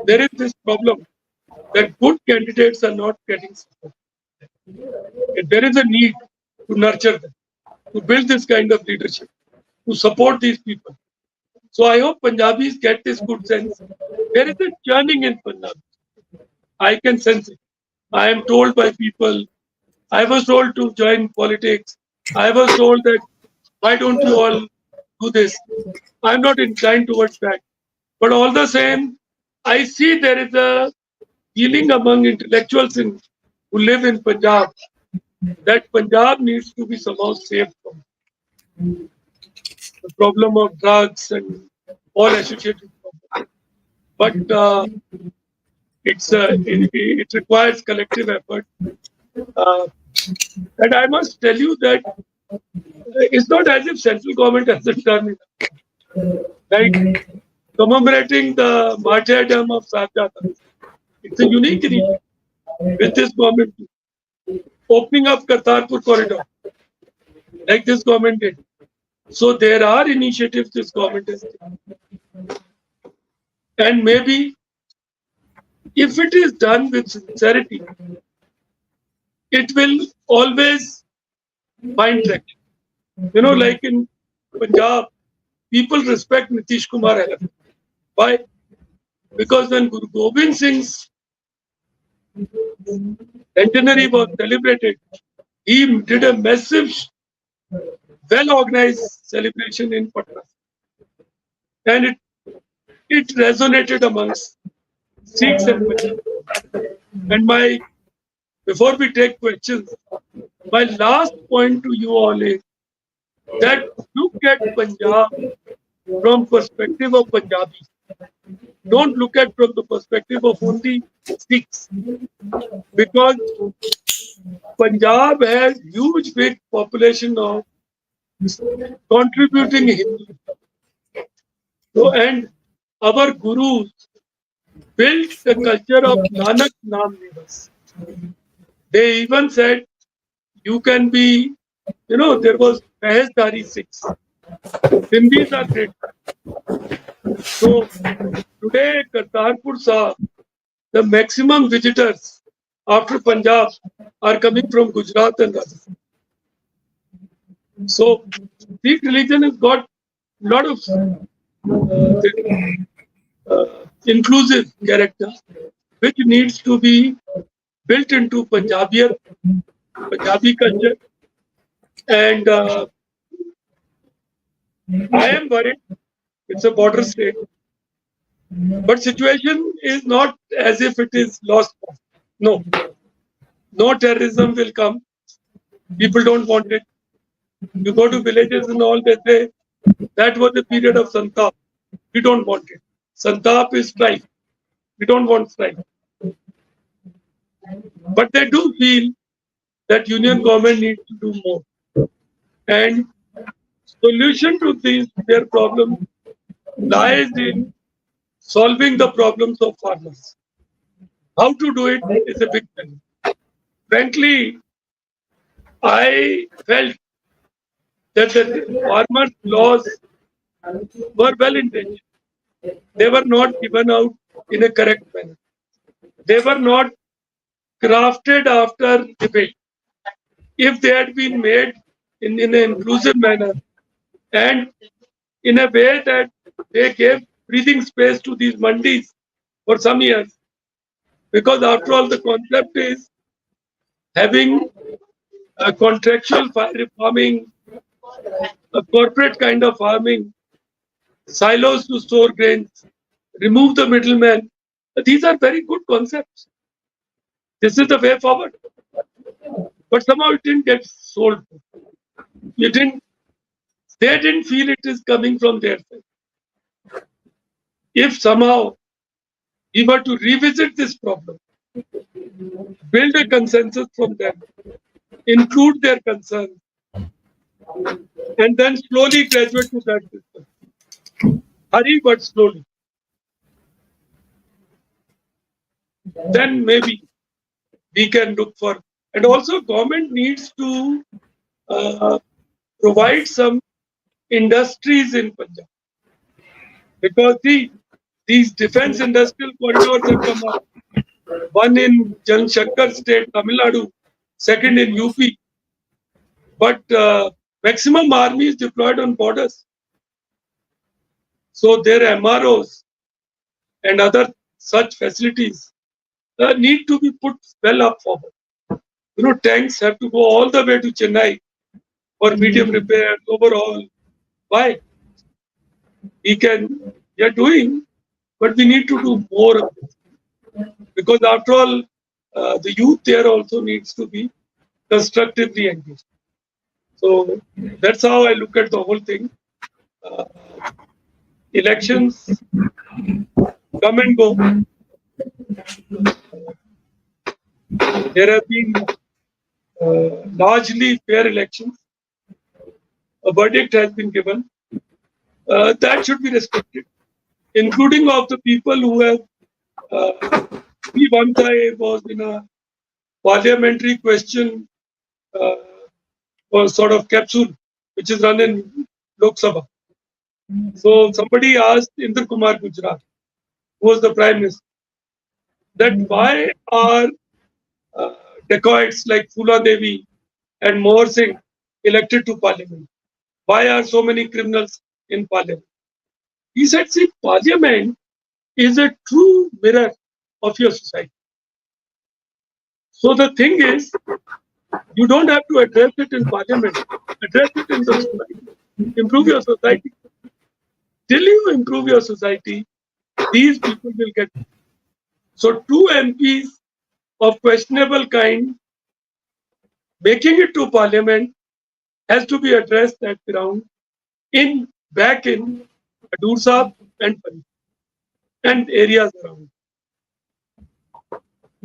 Speaker 3: there is this problem that good candidates are not getting support. There is a need to nurture them, to build this kind of leadership, to support these people. So I hope Punjabis get this good sense. There is a churning in Punjab. I can sense it. I am told by people. I was told to join politics. I was told that why don't you all do this? I'm not inclined towards that. But all the same, I see there is a feeling among intellectuals who live in Punjab that Punjab needs to be somehow saved from the problem of drugs and all associated problems. But it requires collective effort. And I must tell you that it's not as if central government hasn't done it. Like commemorating the martyrdom of Sahibjada. It's a unique initiative with this government opening up Kartarpur corridor, like this government did. So there are initiatives this government has taken. And maybe if it is done with sincerity, it will always find traction. Like in Punjab, people respect Nitish Kumar. Why? Because when Guru Gobind Singh's centenary was celebrated, he did a massive, well-organized celebration in Patna. And it resonated amongst Sikhs and Punjabis. And before we take questions, my last point to you all is that look at Punjab from perspective of Punjabis. Don't look at from the perspective of only Sikhs, because Punjab has huge big population of contributing Hindus. So, and our gurus built the culture of Nanak Naam Divas. They even said you can be, there was Mahezdari Sikhs. Sindhis are great. So today Kartarpur saw the maximum visitors after Punjab are coming from Gujarat and Rajasthan. So Sikh religion has got a lot of inclusive character, which needs to be built into Punjabi culture. And I am worried. It's a border state. But situation is not as if it is lost. No. No terrorism will come. People don't want it. You go to villages and all, they say that was the period of Santap. We don't want it. Santap is strife. We don't want strife. But they do feel that union government needs to do more. And solution to their problem lies in solving the problems of farmers. How to do it is a big challenge. Frankly, I felt that the farmers' laws were well intentioned. They were not given out in a correct manner. They were not crafted after debate. If they had been made in an inclusive manner and in a way that they gave breathing space to these mandis for some years, because after all, the concept is having a contractual farming, a corporate kind of farming, silos to store grains, remove the middleman. These are very good concepts. This is the way forward. But somehow it didn't get sold. It didn't, they didn't feel it is coming from their side. If somehow we were to revisit this problem, build a consensus from them, include their concerns, and then slowly graduate to that system. Hurry but slowly. Then maybe we can look for, and also government needs to provide some industries in Punjab, because these defense industrial corridors have come up. One in Shankar state, Tamil Nadu, second in UP. But maximum army is deployed on borders. So their MROs and other such facilities need to be put well up forward. Tanks have to go all the way to Chennai for medium repairs, overall. Why? We are doing, but we need to do more of this. Because after all, the youth there also needs to be constructively engaged. So that's how I look at the whole thing. Elections come and go. There have been largely fair elections. A verdict has been given. That should be respected, including of the people who have. Once I was in a parliamentary question or sort of capsule, which is run in Lok Sabha. So somebody asked Indra Kumar Gujarat, who was the Prime Minister, that why are dacoits like Phula Devi and Mohar Singh elected to Parliament? Why are so many criminals in Parliament? He said, see, Parliament is a true mirror of your society. So the thing is, you don't have to address it in Parliament, address it in the society, improve your society. Till you improve your society, these people will get. So two MPs of questionable kind making it to Parliament has to be addressed at ground back in Adur Sahab and areas around.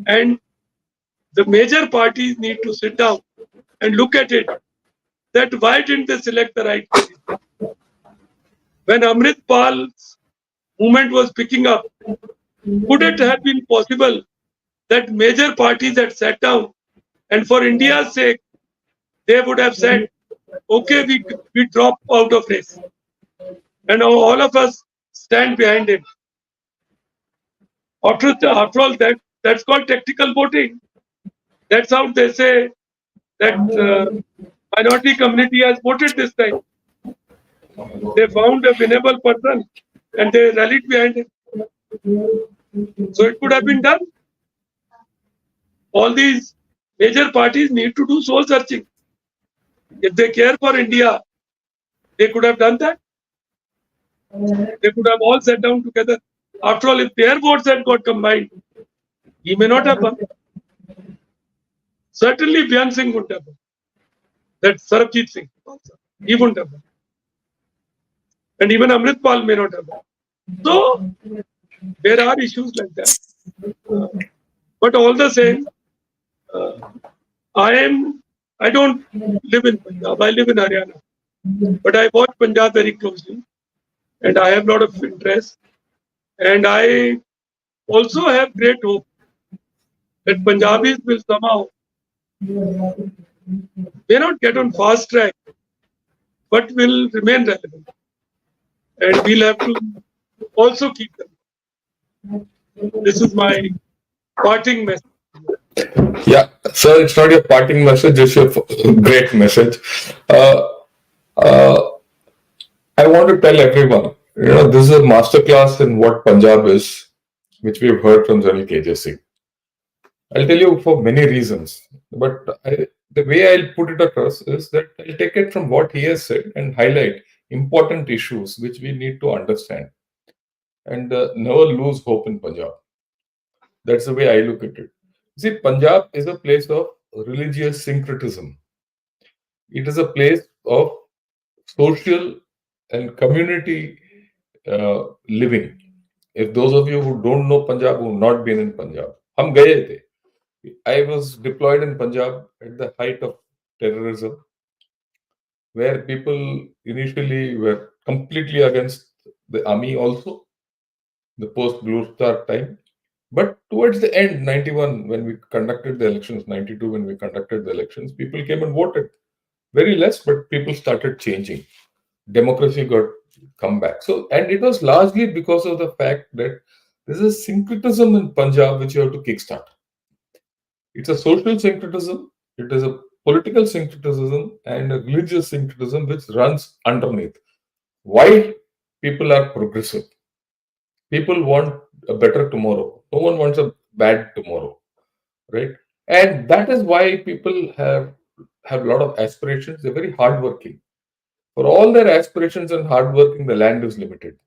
Speaker 3: And the major parties need to sit down and look at it, that why didn't they select the right candidate? When Amrit Pal's movement was picking up, could it have been possible that major parties had sat down and for India's sake, they would have said, okay, we drop out of race. And all of us stand behind him. After all, that's called tactical voting. That's how they say that minority community has voted this time. They found a winnable person and they rallied behind him. So it could have been done. All these major parties need to do soul searching. If they care for India, they could have done that. They could have all sat down together. After all, if their votes had got combined, he may not have won. Certainly, Byan Singh would have won. That Sarabjit Singh also. He wouldn't have won. And even Amrit Pal may not have won. So there are issues like that. Uh, but all the same, uh, I am. I don't live in Punjab. I live in Haryana, but I watch Punjab very closely, and I have a lot of interest. And I also have great hope that Punjabis will somehow may not get on fast track, but will remain relevant, and we'll have to also keep them. This is my parting message.
Speaker 2: Yeah, so it's not your parting message, it's your great message. Uh, uh, I want to tell everyone, this is a masterclass in what Punjab is, which we've heard from General KJ Singh. I'll tell you for many reasons, but the way I'll put it across is that I'll take it from what he has said and highlight important issues which we need to understand and never lose hope in Punjab. That's the way I look at it. See, Punjab is a place of religious syncretism. It is a place of social and community living. If those of you who don't know Punjab, who have not been in Punjab, हम गए थे. I was deployed in Punjab at the height of terrorism, where people initially were completely against the army also, the post Blue Star time. But towards the end, 91, when we conducted the elections, 92, when we conducted the elections, people came and voted. Very less, but people started changing. Democracy got come back. So, and it was largely because of the fact that there's a syncretism in Punjab which you have to kickstart. It's a social syncretism, it is a political syncretism, and a religious syncretism which runs underneath. Why people are progressive? People want a better tomorrow. No one wants a bad tomorrow, right? And that is why people have a lot of aspirations. They're very hardworking. For all their aspirations and hardworking, the land is limited.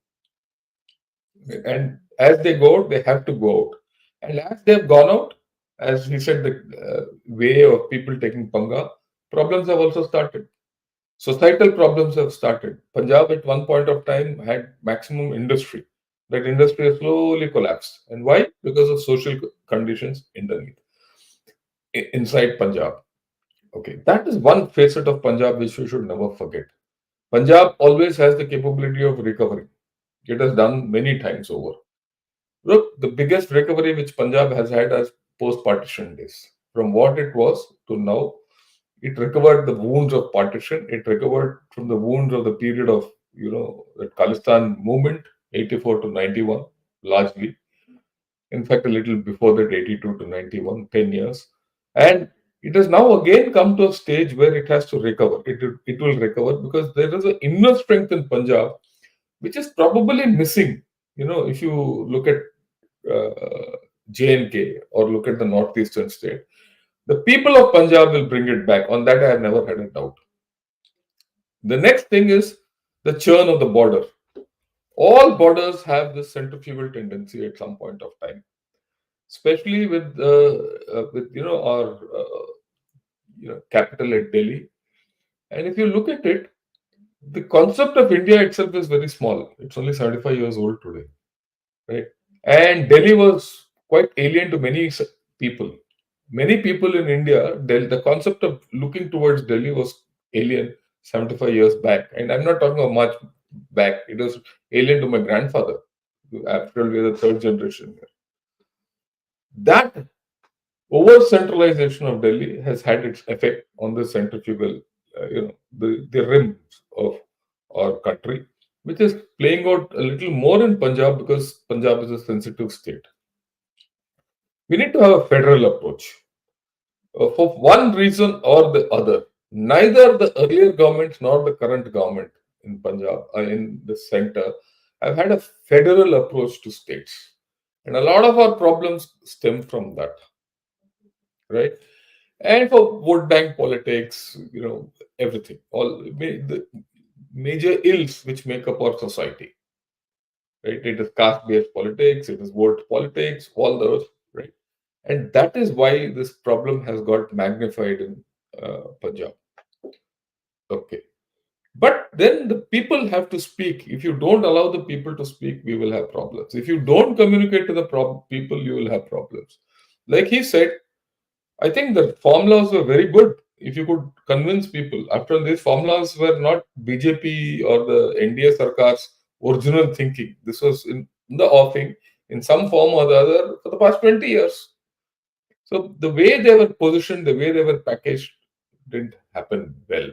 Speaker 2: And as they go out, they have to go out. And as they have gone out, as he said, the way of people taking panga, problems have also started. Societal problems have started. Punjab at one point of time had maximum industry. That industry has slowly collapsed. And why? Because of social conditions underneath, inside Punjab. Okay, that is one facet of Punjab which we should never forget. Punjab always has the capability of recovery. It has done many times over. Look, the biggest recovery which Punjab has had as post-partition days. From what it was to now, it recovered the wounds of partition. It recovered from the wounds of the period of, the Khalistan movement, 84 to 91, largely. In fact, a little before that, 82 to 91, 10 years. And it has now again come to a stage where it has to recover. It will recover because there is an inner strength in Punjab which is probably missing. If you look at J&K or look at the northeastern state, the people of Punjab will bring it back. On that, I have never had a doubt. The next thing is the churn of the border. All borders have this centrifugal tendency at some point of time, especially with our capital at Delhi. And if you look at it, the concept of India itself is very small. It's only 75 years old today, right? And Delhi was quite alien to many people. Many people in India, the concept of looking towards Delhi was alien 75 years back. And I'm not talking of much back. It was alien to my grandfather. After all, we're the third generation here. That over centralization of Delhi has had its effect on the centrifugal, the rims of our country, which is playing out a little more in Punjab because Punjab is a sensitive state. We need to have a federal approach. For one reason or the other, neither the earlier government nor the current government in Punjab, in the center, have had a federal approach to states. And a lot of our problems stem from that, right? And for vote bank politics, everything, all the major ills which make up our society, right? It is caste-based politics, it is vote politics, all those, right? And that is why this problem has got magnified in Punjab. Okay. But then the people have to speak. If you don't allow the people to speak, we will have problems. If you don't communicate to the people, you will have problems. Like he said, I think the formulas were very good. If you could convince people, after all, these formulas were not BJP or the NDA Sarkar's original thinking. This was in the offing in some form or the other for the past 20 years. So the way they were positioned, the way they were packaged, didn't happen well,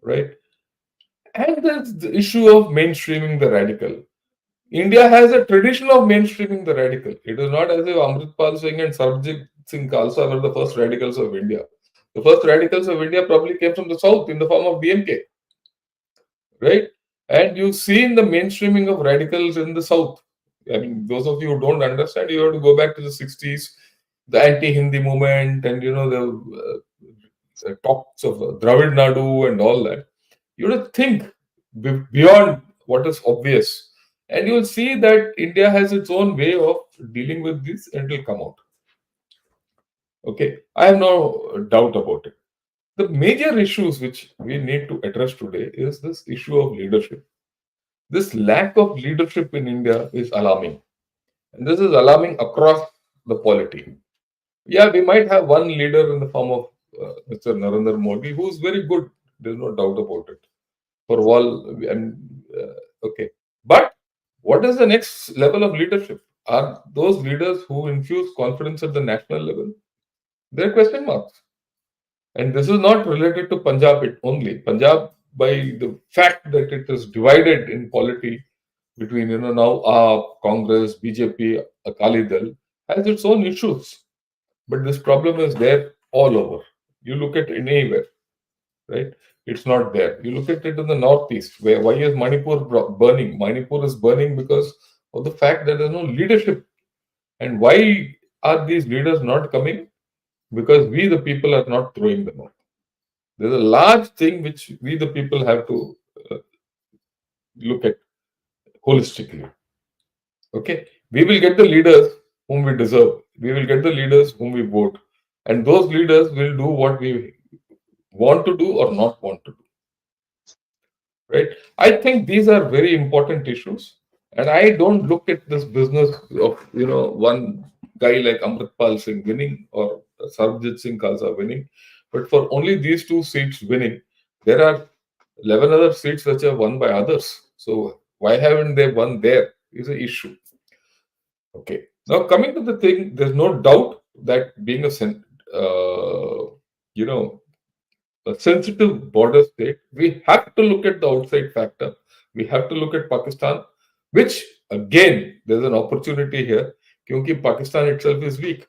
Speaker 2: right? And there's the issue of mainstreaming the radical. India has a tradition of mainstreaming the radical. It is not as if Amritpal Singh and Sarabjit Singh Khalsa were the first radicals of India. The first radicals of India probably came from the south in the form of DMK, right? And you see in the mainstreaming of radicals in the south. I mean, those of you who don't understand, you have to go back to the 60s, the anti-Hindi movement, and the talks of Dravid Nadu and all that. You have to think beyond what is obvious, and you will see that India has its own way of dealing with this, and it will come out. Okay, I have no doubt about it. The major issues which we need to address today is this issue of leadership. This lack of leadership in India is alarming, and this is alarming across the polity. Yeah, we might have one leader in the form of Mr. Narendra Modi, who is very good. There's no doubt about it. For all, okay. But what is the next level of leadership? Are those leaders who infuse confidence at the national level? There are question marks. And this is not related to Punjab only. Punjab, by the fact that it is divided in polity between, now Congress, BJP, Akali Dal, has its own issues. But this problem is there all over. You look at anywhere, right? It's not there. You look at it in the northeast, where why is Manipur burning? Manipur is burning because of the fact that there's no leadership. And why are these leaders not coming? Because we, the people, are not throwing them out. There's a large thing which we, the people, have to uh, look at holistically. Okay, we will get the leaders whom we deserve. We will get the leaders whom we vote, and those leaders will do what we want to do or not want to do. Right? I think these are very important issues, and I don't look at this business of one guy like Amritpal Singh winning or Sarabjit Singh Khalsa winning, but for only these two seats winning, there are 11 other seats which are won by others. So why haven't they won there is an issue. Okay. Now coming to the thing, there's no doubt that being you know, a sensitive border state, we have to look at the outside factor. We have to look at Pakistan, which again, there's an opportunity here. Because Pakistan itself is weak.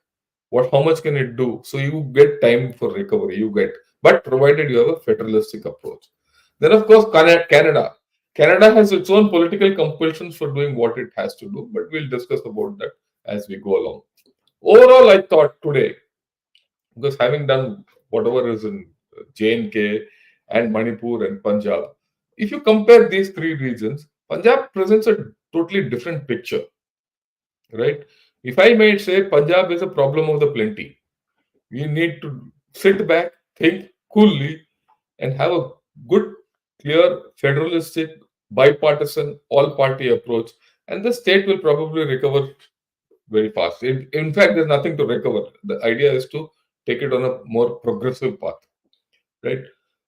Speaker 2: How much can it do? So you get time for recovery. You get, but provided you have a federalistic approach. Then of course Canada. Canada has its own political compulsions for doing what it has to do, but we'll discuss about that as we go along. Overall, I thought today, because having done whatever is in J&K and Manipur and Punjab, if you compare these three regions, Punjab presents a totally different picture, right? If I may say, Punjab is a problem of the plenty. We need to sit back, think coolly, and have a good, clear, federalistic, bipartisan, all party approach, and the state will probably recover very fast. In fact, there's nothing to recover. The idea is to take it on a more progressive path, right?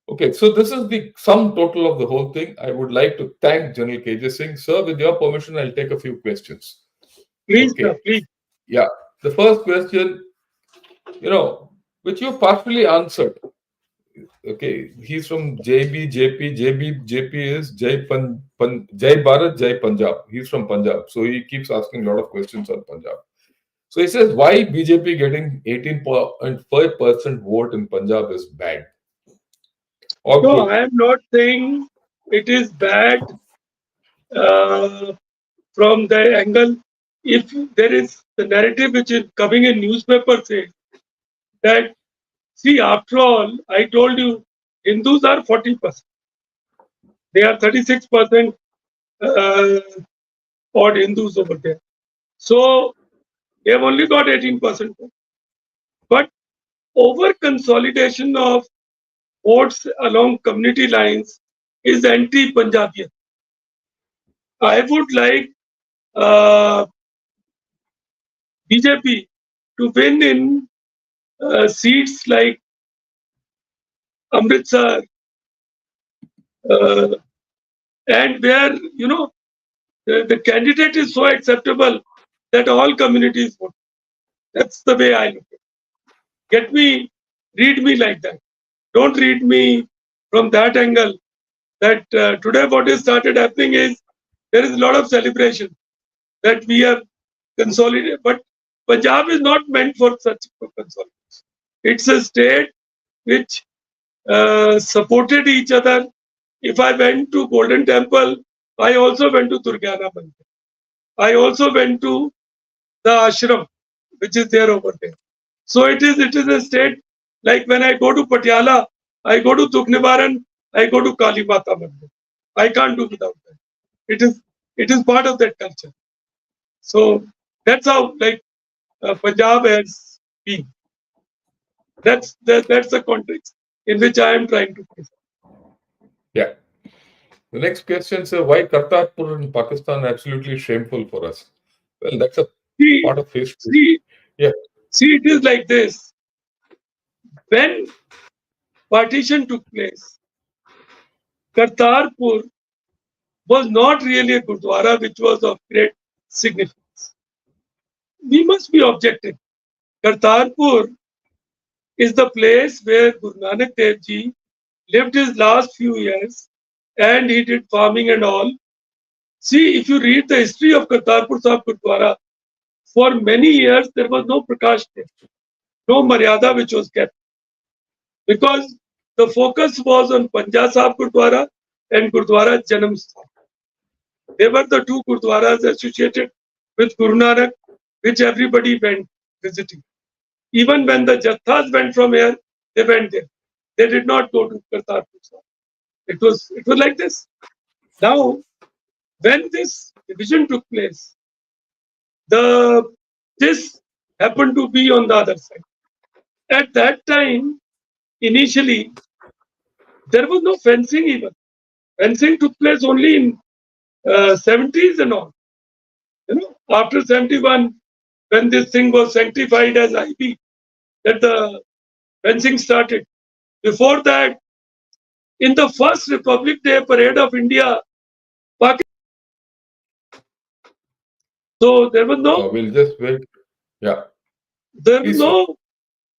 Speaker 2: Okay, so this is the sum total of the whole thing. I would like to thank General KJ Singh. Sir, with your permission, I'll take a few questions.
Speaker 3: Please,
Speaker 2: Okay,
Speaker 3: please.
Speaker 2: yeah. The first question, which you partially answered. Okay, he's from JB, JP, JB, JP is Jai Bharat, Jai Punjab. He's from Punjab, so he keeps asking a lot of questions on Punjab. So he says, why BJP getting 18.5% vote in Punjab is bad or
Speaker 3: No,
Speaker 2: good?
Speaker 3: I am not saying it is bad uh, from the angle. If there is the narrative which is coming in newspaper says that, see, after all, I told you, Hindus are 40%. They are 36% uh, odd Hindus over there. So they have only got 18%. But over consolidation of votes along community lines is anti-Punjabian. I would like BJP to win in seats like Amritsar, uh, and where the candidate is so acceptable that all communities vote. That's the way I look at it. Get me, read me like that. Don't read me from that angle. That today what is started happening is there is a lot of celebration that we have consolidated, but Punjab is not meant for such consolidation. It's a state which supported each other. If I went to Golden Temple, I also went to Durgana Mandir. I also went to the ashram, which is there over there. So it is a state like when I go to Patiala, I go to Dugnivaran, I go to Kali Mata Mandir. I can't do without that. It is part of that culture. So that's how like Punjab has been. That's the context in which I am trying to place.
Speaker 2: Yeah. The next question is why Kartarpur in Pakistan absolutely shameful for us? Well, that's a
Speaker 3: See,
Speaker 2: part of history.
Speaker 3: see,
Speaker 2: Yeah.
Speaker 3: see, it is like this. When partition took place, Kartarpur was not really a Gurdwara which was of great significance. We must be objective. Kartarpur is the place where Guru Nanak Dev Ji lived his last few years and he did farming and all. See, if you read the history of Kartarpur Sahib Gurdwara, for many years there was no Prakash there, no Maryada which was kept because the focus was on Panja Sahib Gurdwara and Gurdwara Janam Sahib. They were the two Gurdwaras associated with Guru Nanak, which everybody went visiting. Even when the Jathas went from here, they went there. They did not go to Kartarpur Sahib. It was like this. Now, when this division took place, the this happened to be on the other side. At that time, initially, there was no fencing even. Fencing took place only in 70s and all. After 71, when this thing was sanctified as IB, that the fencing started. Before that, in the first Republic Day parade of India, so
Speaker 2: We'll just wait. Yeah.
Speaker 3: there was
Speaker 2: Please, sir.
Speaker 3: no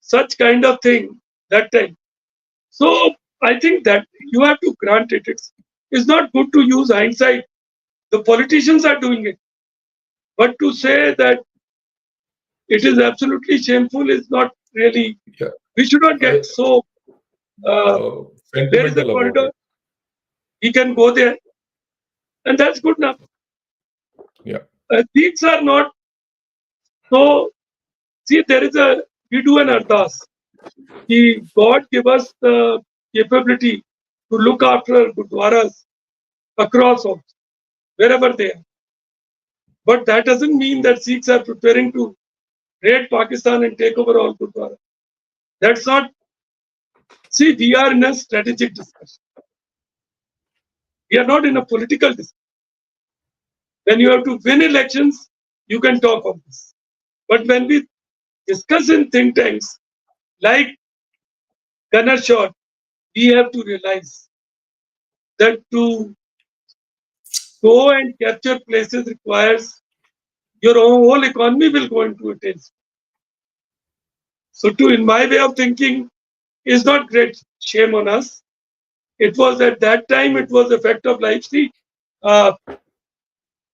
Speaker 3: such kind of thing that time. So I think that you have to grant it. It's not good to use hindsight. The politicians are doing it, but to say that it is absolutely shameful is not really.
Speaker 2: Yeah.
Speaker 3: We should not get so. There is a
Speaker 2: Sentimental about
Speaker 3: corridor.
Speaker 2: it.
Speaker 3: We can go there, and that's good enough.
Speaker 2: Yeah.
Speaker 3: These are not so. See, there is a we do an ardas. God give us the capability to look after gurdwaras across also, wherever they are. But that doesn't mean that Sikhs are preparing to raid Pakistan and take over all gurdwaras. That's not. See, we are in a strategic discussion. We are not in a political discussion. When you have to win elections, you can talk of this. But when we discuss in think tanks like Gunner Shot, we have to realize that to go and capture places requires your whole economy will go into a tailspin. So, in my way of thinking, is not great shame on us. It was at that time, it was a fact of life. See, uh,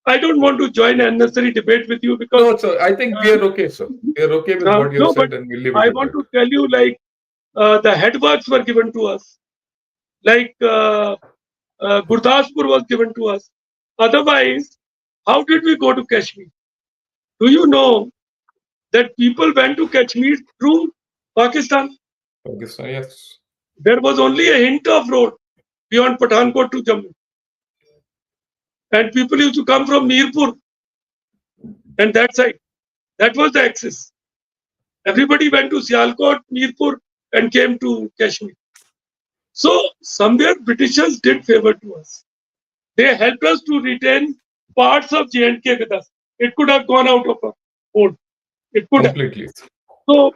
Speaker 3: I don't want to join an unnecessary debate with you because
Speaker 2: No, sir. I think we are okay, sir. We are okay with what you have
Speaker 3: no, but
Speaker 2: said, and we'll leave it
Speaker 3: I
Speaker 2: at
Speaker 3: want
Speaker 2: that.
Speaker 3: to tell you like the headworks were given to us, like Gurdaspur was given to us. Otherwise, how did we go to Kashmir? Do you know that people went to Kashmir through Pakistan?
Speaker 2: Pakistan, yes.
Speaker 3: There was only a hint of road beyond Pathankot to Jammu. And people used to come from Mirpur and that side. That was the axis. Everybody went to Sialkot, Mirpur, and came to Kashmir. So somewhere Britishers did favor to us. They helped us to retain parts of J&K with us. It could have gone out of our fold. It could have.
Speaker 2: Completely.
Speaker 3: So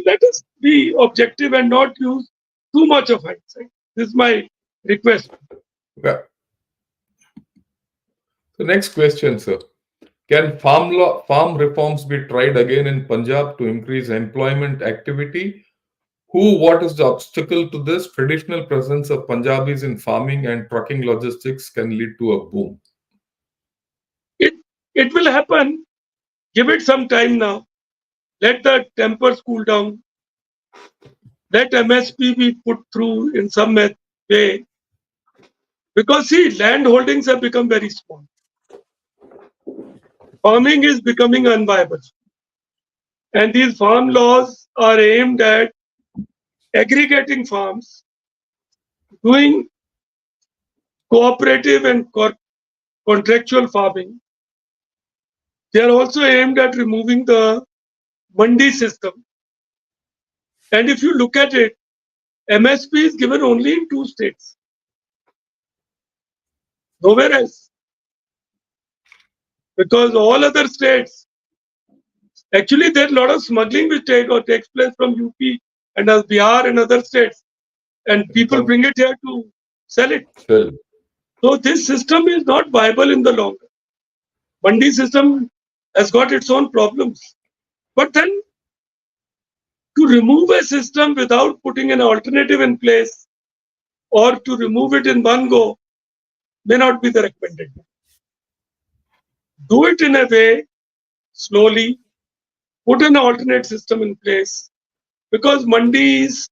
Speaker 3: let us be objective and not use too much of hindsight. This is my request.
Speaker 2: Yeah. The next question, sir. Can farm reforms be tried again in Punjab to increase employment activity? What is the obstacle to this? Traditional presence of Punjabis in farming and trucking logistics can lead to a boom.
Speaker 3: It it will happen. Give it some time now. Let the tempers cool down. Let MSP be put through in some way. Because see, land holdings have become very small. Farming is becoming unviable. And these farm laws are aimed at aggregating farms, doing cooperative and contractual farming. They are also aimed at removing the mandi system. And if you look at it, MSP is given only in 2 states, nowhere else. Because all other states, actually, there's a lot of smuggling which takes place from UP and Bihar and other states, and
Speaker 2: And
Speaker 3: people bring it here to sell it.
Speaker 2: sell.
Speaker 3: So this system is not viable in the long run. Mandi system has got its own problems. But then to remove a system without putting an alternative in place or to remove it in one go may not be the recommended. Do it in a way, slowly, put an alternate system in place because Mandi is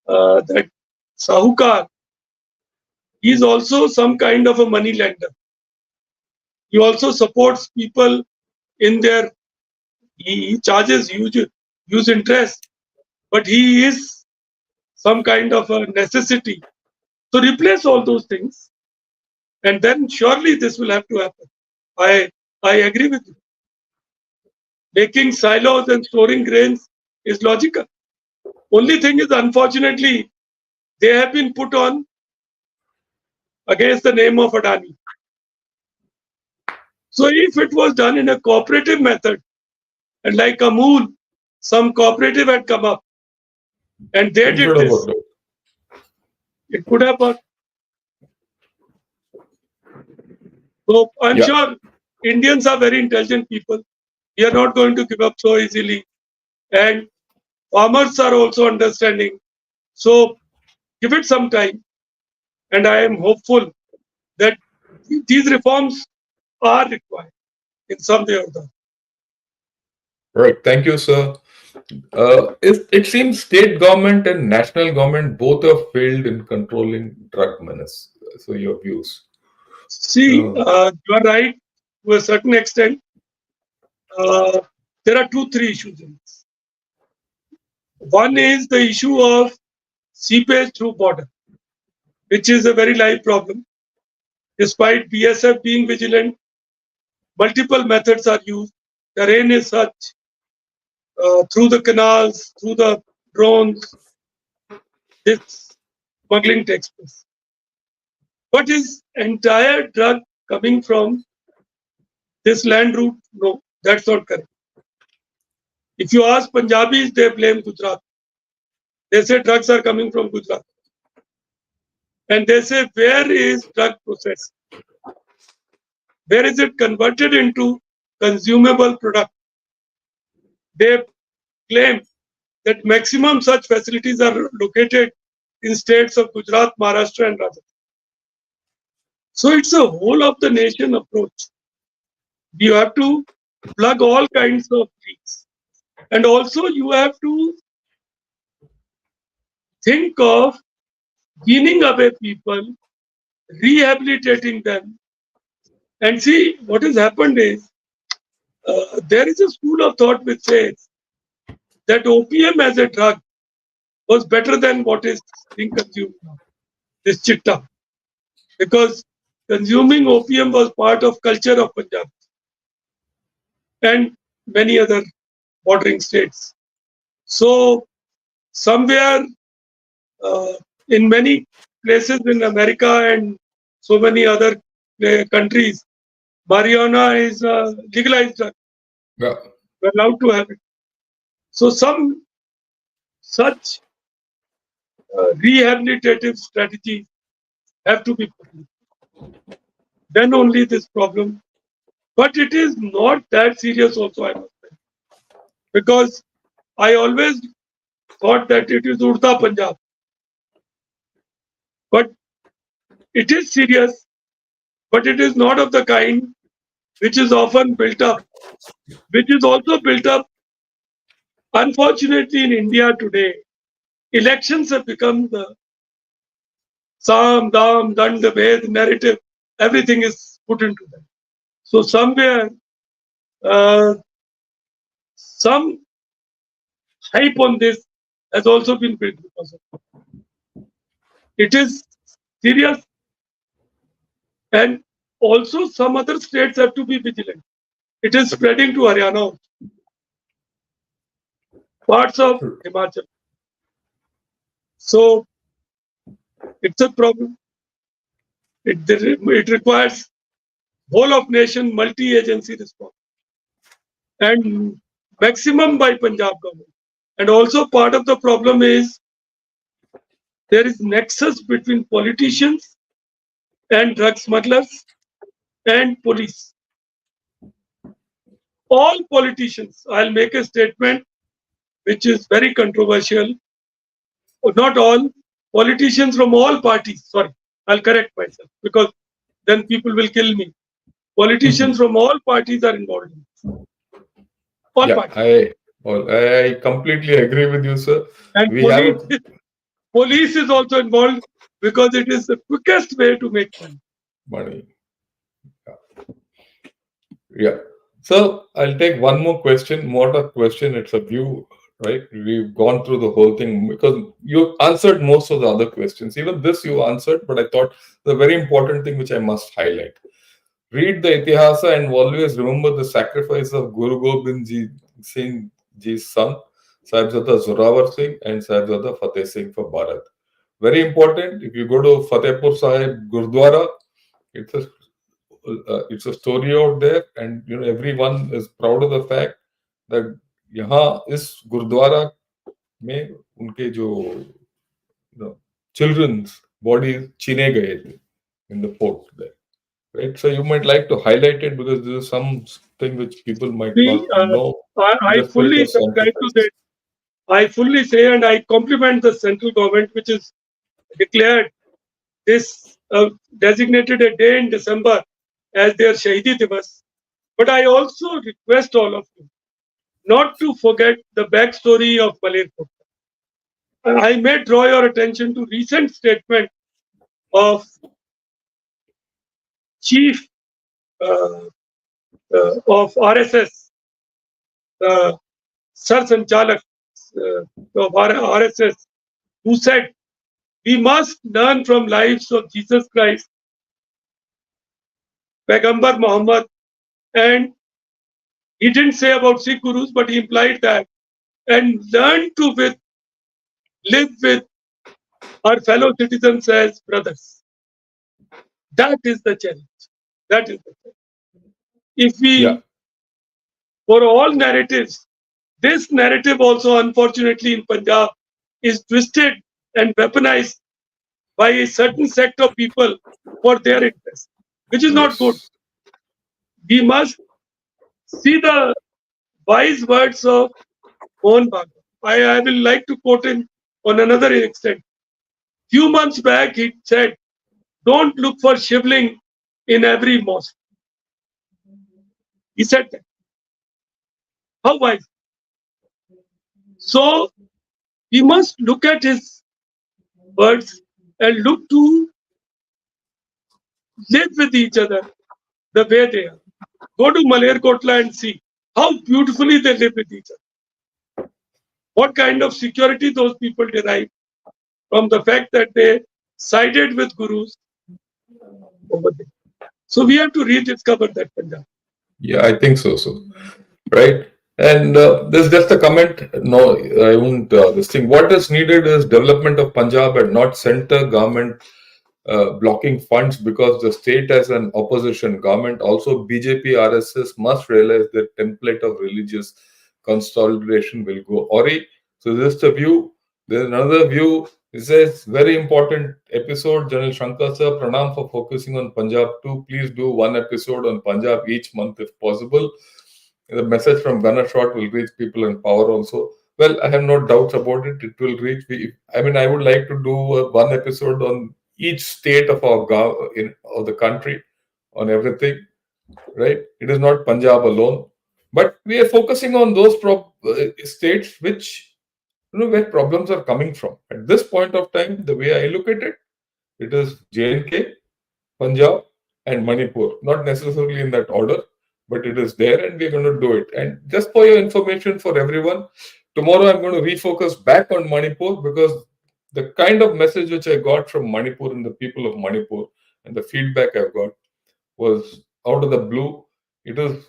Speaker 3: that Sahukar, he is also some kind of a money lender. He also supports people in their, he charges huge interest, but he is some kind of a necessity. So replace all those things, and then surely this will have to happen. I agree with you. Making silos and storing grains is logical. Only thing is, unfortunately, they have been put on against the name of Adani. So if it was done in a cooperative method, and like Amul, some cooperative had come up and they
Speaker 2: Things
Speaker 3: did
Speaker 2: would have
Speaker 3: this,
Speaker 2: worked out.
Speaker 3: it could have worked. So I'm
Speaker 2: Yeah.
Speaker 3: sure Indians are very intelligent people. We are not going to give up so easily. And farmers are also understanding. So give it some time. And I am hopeful that these reforms are required in some way or the other.
Speaker 2: Right. Thank you, sir. It seems state government and national government both have failed in controlling drug menace. So your views.
Speaker 3: See,
Speaker 2: Uh,
Speaker 3: you are right to a certain extent. Uh, there are 2, 3 issues in this. One is the issue of seepage through border, which is a very live problem. Despite BSF being vigilant, multiple methods are used. Terrain is such through the canals, through the drones, this smuggling takes place. But is entire drug coming from this land route? No, that's not correct. If you ask Punjabis, they blame Gujarat. They say drugs are coming from Gujarat. And they say, where is drug processed? Where is it converted into consumable product? They claim that maximum such facilities are located in states of Gujarat, Maharashtra, and Rajasthan. So it's a whole of the nation approach. You have to plug all kinds of leaks. And also you have to think of weaning away people, rehabilitating them. And see, what has happened is there is a school of thought which says that opium as a drug was better than what is being consumed now, this chitta. Because consuming opium was part of culture of Punjab and many other bordering states. So somewhere In many places in America and so many other countries, marijuana is legalized.
Speaker 2: Yeah.
Speaker 3: We're allowed to have it. So some such rehabilitative strategies have to be put in. Then only this problem. But it is not that serious also, I must say. Because I always thought that it is Urta Punjab. But it is serious, but it is not of the kind which is often built up, which is also built up. Unfortunately, in India today, elections have become the Sam, Dam, Dand, Ved narrative. Everything is put into that. So somewhere, uh, some hype on this has also been built because of it. It is serious, and also some other states have to be vigilant. It is spreading to Haryana, parts of Himachal. So it's a problem. It requires whole of nation multi-agency response and maximum by Punjab government. And also part of the problem is there is nexus between politicians and drug smugglers and police. All politicians, I'll make a statement which is very controversial. Not all politicians from all parties. Sorry, I'll correct myself because then people will kill me. Politicians from all parties are involved in this. All
Speaker 2: Yeah,
Speaker 3: parties.
Speaker 2: I completely agree with you, sir.
Speaker 3: And
Speaker 2: We have
Speaker 3: police is also involved because it is the quickest way to make money.
Speaker 2: money. Yeah. So I'll take one more question, more a question. It's a view, right? We've gone through the whole thing because you answered most of the other questions. Even this you answered, but I thought the very important thing which I must highlight. Read the Itihasa and always remember the sacrifice of Guru Gobind Singh Ji's son, Sahibzada Zorawar Singh and Sahibzada Fateh Singh for Bharat. Very important. If you go to Fatehpur Sahib Gurdwara, it's a it's a story out there, and everyone is proud of the fact that यहाँ इस गुरुद्वारा में उनके जो children's bodies chine gaye the in the fort there. Right, so you might like to highlight it because this is something which people might
Speaker 3: See,
Speaker 2: not know in
Speaker 3: I
Speaker 2: the spirit
Speaker 3: fully
Speaker 2: of
Speaker 3: subscribe to
Speaker 2: sacrifice.
Speaker 3: that. I fully say and I compliment the central government which is declared this designated a day in December as their Shahidi Divas. But I also request all of you not to forget the backstory of Malerkot. I may draw your attention to recent statement of chief uh, of RSS, Sar Sanchalak of RSS, who said, we must learn from lives of Jesus Christ, Pagambar Muhammad, and he didn't say about Sikh Gurus, but he implied that, and learn to live with our fellow citizens as brothers. That is the challenge. That is the challenge. If
Speaker 2: Yeah,
Speaker 3: we, for all narratives, this narrative also, unfortunately, in Punjab is twisted and weaponized by a certain sect of people for their interest, which is not good.
Speaker 2: yes,
Speaker 3: We must see the wise words of Mohan Bhagwat. I will like to quote him on another extent. Few months back, he said, don't look for shivling in every mosque. He said that. How wise? So we must look at his words and look to live with each other the way they are. Go to Malerkotla and see how beautifully they live with each other. What kind of security those people derive from the fact that they sided with gurus over there. So we have to rediscover that Punjab.
Speaker 2: yeah, I think so. So, right. And there's just a comment. No, I won't. This thing. What is needed is development of Punjab and not center government blocking funds because the state as an opposition government. Also, BJP RSS must realize that template of religious consolidation will go awry. So this is the view. There's another view. It says very important episode. General Shankar sir, pranam for focusing on Punjab too. Please do one episode on Punjab each month if possible. The message from Gunner Shot will reach people in power also. Well, I have no doubts about it. It will reach. I mean, I would like to do one episode on each state of our of the country, on everything. Right? It is not Punjab alone, but we are focusing on those states which where problems are coming from. At this point of time, the way I look at it, it is J&K, Punjab, and Manipur. Not necessarily in that order, but it is there and we're going to do it. And just for your information for everyone, tomorrow I'm going to refocus back on Manipur because the kind of message which I got from Manipur and the people of Manipur and the feedback I've got was out of the blue. It is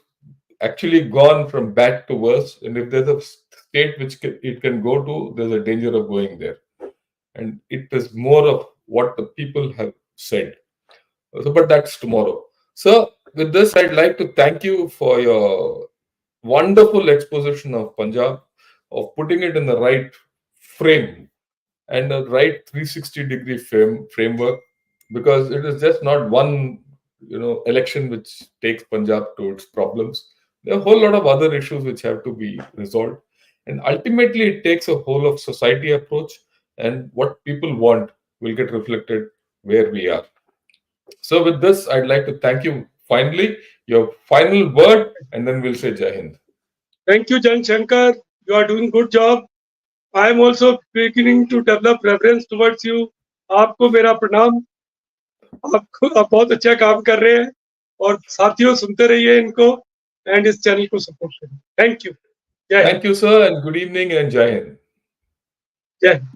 Speaker 2: actually gone from bad to worse. And if there's a state which it can go to, there's a danger of going there. And it is more of what the people have said. So, but that's tomorrow. So, with this, I'd like to thank you for your wonderful exposition of Punjab, of putting it in the right frame and the right 360-degree framework, because it is just not one, election which takes Punjab to its problems. There are a whole lot of other issues which have to be resolved, and ultimately, it takes a whole of society approach, and what people want will get reflected where we are. So, with this, I'd like to thank you. Finally, your final word, and then we'll say Jai Hind.
Speaker 3: Thank you, Jan Shankar. You are doing good job. I am also beginning to develop reverence towards you. आपको मेरा प्रणाम. आपको आप बहुत अच्छा काम कर रहे हैं और साथियों सुनते रहिए इनको एंड इस चैनल को सपोर्ट करिए. Thank you. जय Hind.
Speaker 2: Thank you, sir, and good evening and Jai Hind.
Speaker 3: जय हिंद.